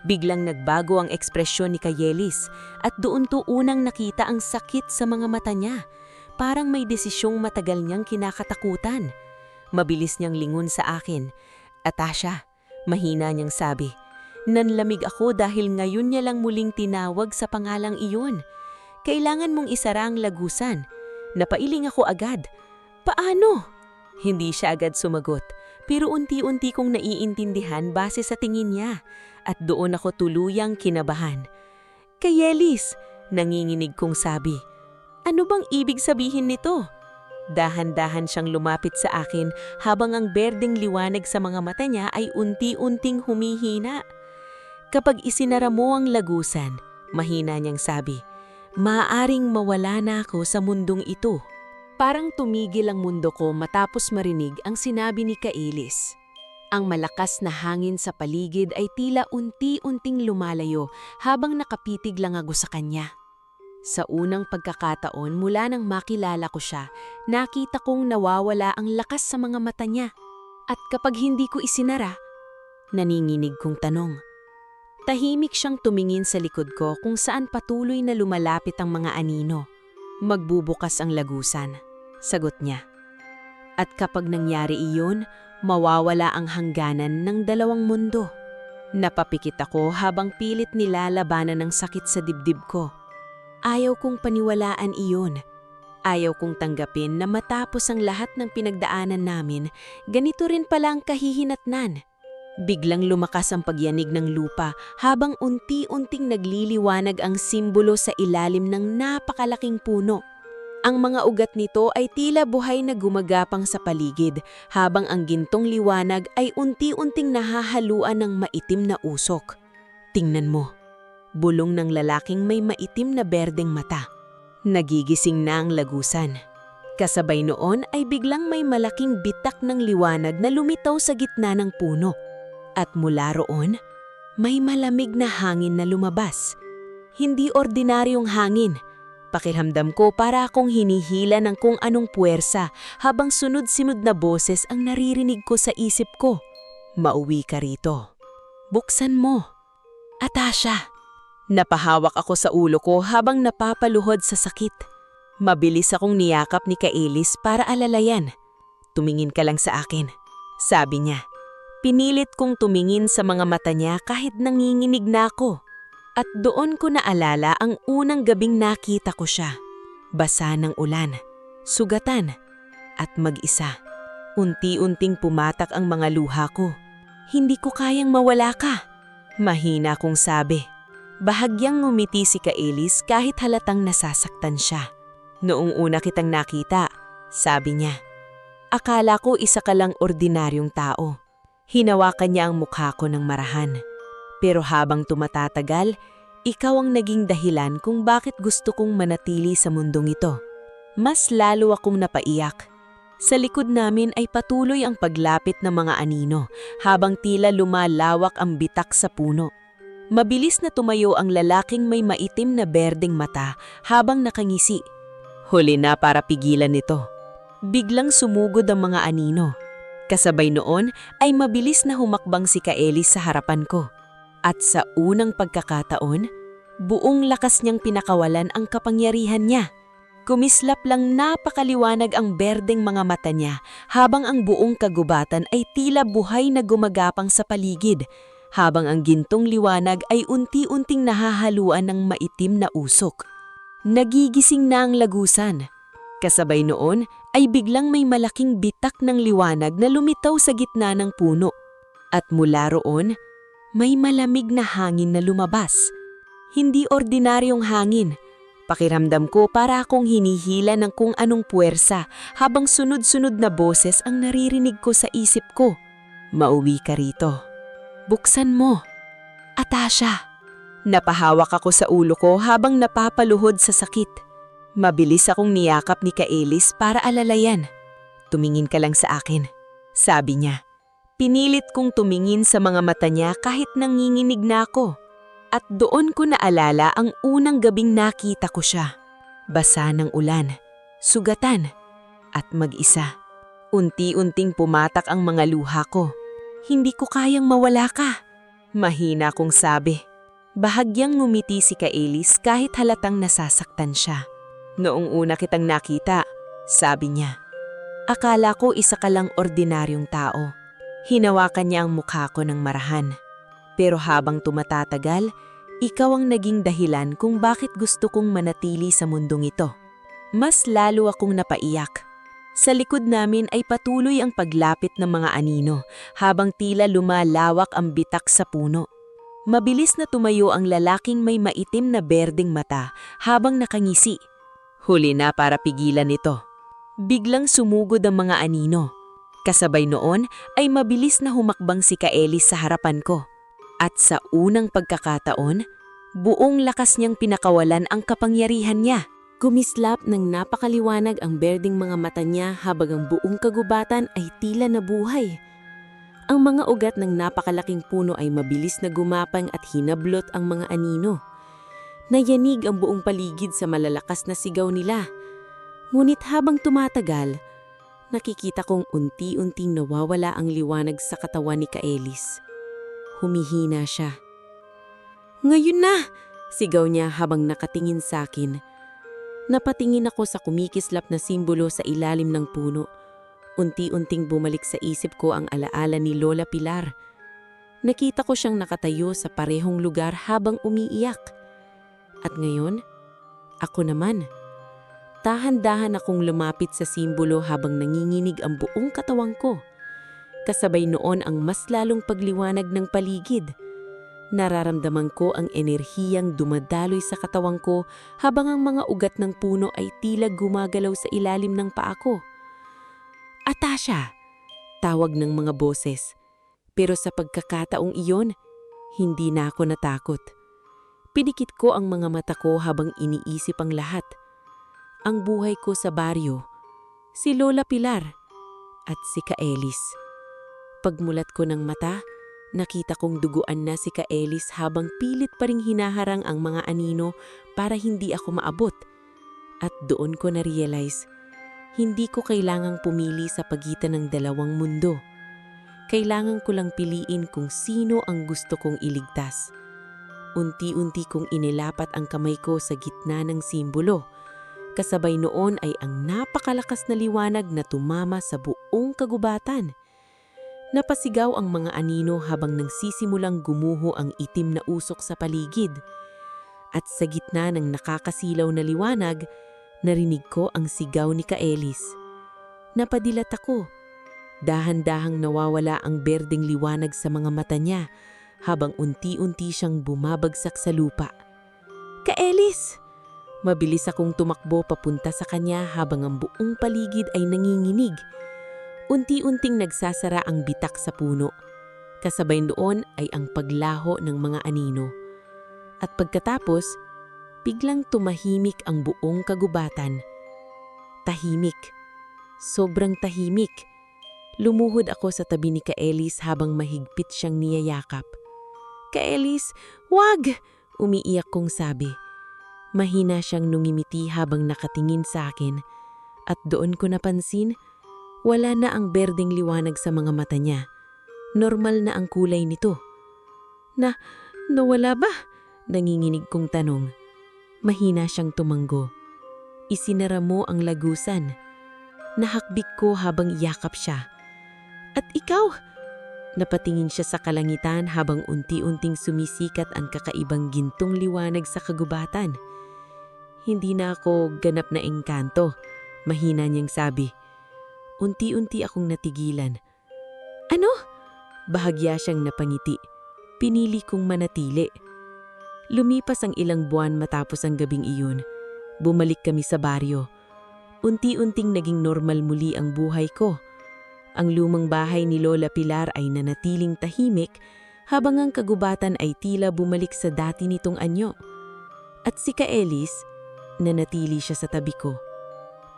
Biglang nagbago ang ekspresyon ni Kayelis at doon to unang nakita ang sakit sa mga mata niya. Parang may desisyong matagal niyang kinakatakutan. Mabilis niyang lingon sa akin. "Atasha," mahina niyang sabi. "Nanlamig ako dahil ngayon niya lang muling tinawag sa pangalang iyon. Kailangan mong isara ang lagusan." Napailing ako agad. "Paano?" Hindi siya agad sumagot, pero unti-unti kong naiintindihan base sa tingin niya, at doon ako tuluyang kinabahan. "Kayelis," nanginginig kong sabi. "Ano bang ibig sabihin nito?" Dahan-dahan siyang lumapit sa akin habang ang berdeng liwanag sa mga mata niya ay unti-unting humihina. "Kapag isinara mo ang lagusan," mahina niyang sabi, "maaaring mawala na ako sa mundong ito." Parang tumigil ang mundo ko matapos marinig ang sinabi ni Kailis. Ang malakas na hangin sa paligid ay tila unti-unting lumalayo habang nakapitig lang ako sa kanya. Sa unang pagkakataon mula nang makilala ko siya, nakita kong nawawala ang lakas sa mga mata niya. At kapag hindi ko isinara, naninginig kong tanong. Tahimik siyang tumingin sa likod ko kung saan patuloy na lumalapit ang mga anino. "Magbubukas ang lagusan," sagot niya. "At kapag nangyari iyon, mawawala ang hangganan ng dalawang mundo." Napapikit ako habang pilit nilalabanan ng sakit sa dibdib ko. Ayaw kong paniwalaan iyon. Ayaw kong tanggapin na matapos ang lahat ng pinagdaanan namin, ganito rin pala ang kahihinatnan. Biglang lumakas ang pagyanig ng lupa habang unti-unting nagliliwanag ang simbolo sa ilalim ng napakalaking puno. Ang mga ugat nito ay tila buhay na gumagapang sa paligid habang ang gintong liwanag ay unti-unting nahahaluan ng maitim na usok. "Tingnan mo," bulong ng lalaking may maitim na berdeng mata. Nagigising na ang lagusan. Kasabay noon ay biglang may malaking bitak ng liwanag na lumitaw sa gitna ng puno. At mula roon, may malamig na hangin na lumabas. Hindi ordinaryong hangin. Pakiramdam ko para akong hinihila ng kung anong puwersa habang sunod-sunod na boses ang naririnig ko sa isip ko. "Mauwi ka rito. Buksan mo. Atasha." Napahawak ako sa ulo ko habang napapaluhod sa sakit. Mabilis akong niyakap ni Kailis para alalayan. "Tumingin ka lang sa akin," sabi niya. Pinilit kong tumingin sa mga mata niya kahit nanginginig na ako. At doon ko naalala ang unang gabing nakita ko siya. Basa ng ulan, sugatan, at mag-isa. Unti-unting pumatak ang mga luha ko. "Hindi ko kayang mawala ka," mahina kong sabi. Bahagyang ngumiti si Kailis kahit halatang nasasaktan siya. "Noong una kitang nakita," sabi niya, "akala ko isa ka lang ordinaryong tao." Hinawakan niya ang mukha ko ng marahan. Pero habang tumatatagal, ikaw ang naging dahilan kung bakit gusto kong manatili sa mundong ito. Mas lalo akong napaiyak. Sa likod namin ay patuloy ang paglapit ng mga anino habang tila lumalawak ang bitak sa puno. Mabilis na tumayo ang lalaking may maitim na berdeng mata habang nakangisi. "Huli na para pigilan nito." Biglang sumugod ang mga anino. Kasabay noon ay mabilis na humakbang si Kailis sa harapan ko. At sa unang pagkakataon, buong lakas niyang pinakawalan ang kapangyarihan niya. Kumislap lang napakaliwanag ang berdeng mga mata niya habang ang buong kagubatan ay tila buhay na gumagapang sa paligid. habang ang gintong liwanag ay unti-unting nahahaluan ng maitim na usok. Nagigising na ang lagusan. Kasabay noon ay biglang may malaking bitak ng liwanag na lumitaw sa gitna ng puno. At mula roon, may malamig na hangin na lumabas. Hindi ordinaryong hangin. Pakiramdam ko para akong hinihila ng kung anong puwersa habang sunod-sunod na boses ang naririnig ko sa isip ko. Mauwi ka rito. Buksan mo. Atasha. Napahawak ako sa ulo ko habang napapaluhod sa sakit. Mabilis akong niyakap ni Kaelis para alalayan. Tumingin ka lang sa akin, sabi niya. Pinilit kong tumingin sa mga mata niya kahit nanginginig na ako. At doon ko naalala ang unang gabing nakita ko siya. Basa ng ulan, sugatan, at mag-isa. Unti-unting pumatak ang mga luha ko. Hindi ko kayang mawala ka. Mahina kong sabi. Bahagyang ngumiti si Kaelis kahit halatang nasasaktan siya. Noong una kitang nakita, sabi niya. Akala ko isa ka lang ordinaryong tao. Hinawakan niya ang mukha ko ng marahan. Pero habang tumatatagal, ikaw ang naging dahilan kung bakit gusto kong manatili sa mundong ito. Mas lalo akong napaiyak. Sa likod namin ay patuloy ang paglapit ng mga anino habang tila lumalawak ang bitak sa puno. Mabilis na tumayo ang lalaking may maitim na berdeng mata habang nakangisi. Huli na para pigilan ito. Biglang sumugod ang mga anino. Kasabay noon ay mabilis na humakbang si Kaelis sa harapan ko. At sa unang pagkakataon, buong lakas niyang pinakawalan ang kapangyarihan niya. Gumislap ng napakaliwanag ang berdeng mga mata niya habang ang buong kagubatan ay tila nabuhay. Ang mga ugat ng napakalaking puno ay mabilis na gumapang at hinablot ang mga anino. Nayanig ang buong paligid sa malalakas na sigaw nila. Ngunit habang tumatagal, nakikita kong unti-unting nawawala ang liwanag sa katawan ni Kaelis. Humihina siya. "Ngayon na!" sigaw niya habang nakatingin sa akin. Napatingin ako sa kumikislap na simbolo sa ilalim ng puno. Unti-unting bumalik sa isip ko ang alaala ni Lola Pilar. Nakita ko siyang nakatayo sa parehong lugar habang umiiyak. At ngayon, ako naman. Dahan-dahan akong lumapit sa simbolo habang nanginginig ang buong katawan ko. Kasabay noon ang mas lalong pagliwanag ng paligid. Nararamdaman ko ang enerhiyang dumadaloy sa katawan ko habang ang mga ugat ng puno ay tila gumagalaw sa ilalim ng paa ko. "Atasha!" tawag ng mga boses. Pero sa pagkakataong iyon, hindi na ako natakot. Pinikit ko ang mga mata ko habang iniisip ang lahat. Ang buhay ko sa baryo, si Lola Pilar, at si Kaelis. Pagmulat ko ng mata, nakita kong duguan na si Kaelis habang pilit pa ring hinaharang ang mga anino para hindi ako maabot. At doon ko na-realize, hindi ko kailangang pumili sa pagitan ng dalawang mundo. Kailangan ko lang piliin kung sino ang gusto kong iligtas. Unti-unti kong inilapat ang kamay ko sa gitna ng simbolo. Kasabay noon ay ang napakalakas na liwanag na tumama sa buong kagubatan. Napasigaw ang mga anino habang nagsisimulang gumuho ang itim na usok sa paligid. At sa gitna ng nakakasilaw na liwanag, narinig ko ang sigaw ni Kaelis. Napadilat ako. Dahan-dahang nawawala ang berdeng liwanag sa mga mata niya habang unti-unti siyang bumabagsak sa lupa. "Kaelis!" Mabilis akong tumakbo papunta sa kanya habang ang buong paligid ay nanginginig. Unti-unting nagsasara ang bitak sa puno. Kasabay noon ay ang paglaho ng mga anino. At pagkatapos, biglang tumahimik ang buong kagubatan. Tahimik. Sobrang tahimik. Lumuhod ako sa tabi ni Kaelis habang mahigpit siyang niyayakap. "Kaelis, wag!" umiiyak kong sabi. Mahina siyang nungimiti habang nakatingin sa akin at doon ko napansin, wala na ang berdeng liwanag sa mga mata niya. Normal na ang kulay nito. Nawala ba?" nanginginig kong tanong. Mahina siyang tumanggo. "Isinara mo ang lagusan." Nahakbik ko habang yakap siya. "At ikaw?" Napatingin siya sa kalangitan habang unti-unting sumisikat ang kakaibang gintong liwanag sa kagubatan. Hindi na ako ganap na engkanto, mahina niyang sabi. Unti-unti akong natigilan. Ano? Bahagya siyang napangiti. Pinili kong manatili. Lumipas ang ilang buwan matapos ang gabing iyon. Bumalik kami sa baryo. Unti-unting naging normal muli ang buhay ko. Ang lumang bahay ni Lola Pilar ay nanatiling tahimik habang ang kagubatan ay tila bumalik sa dati nitong anyo. At si Kaelis, nanatili siya sa tabi ko.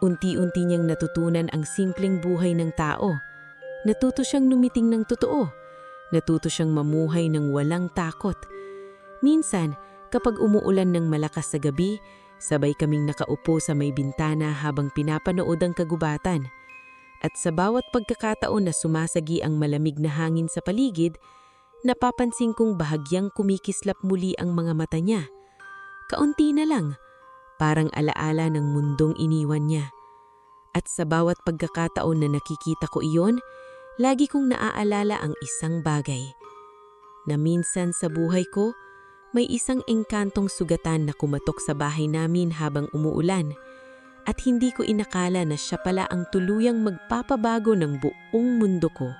Unti-unti niyang natutunan ang simpleng buhay ng tao. Natuto siyang numiting ng totoo. Natuto siyang mamuhay ng walang takot. Minsan, kapag umuulan ng malakas sa gabi, sabay kaming nakaupo sa may bintana habang pinapanood ang kagubatan. At sa bawat pagkakataon na sumasagi ang malamig na hangin sa paligid, napapansin kong bahagyang kumikislap muli ang mga mata niya. Kaunti na lang, parang alaala ng mundong iniwan niya. At sa bawat pagkakataon na nakikita ko iyon, lagi kong naaalala ang isang bagay. Na minsan sa buhay ko, may isang engkantong sugatan na kumatok sa bahay namin habang umuulan. At hindi ko inakala na siya pala ang tuluyang magpapabago ng buong mundo ko.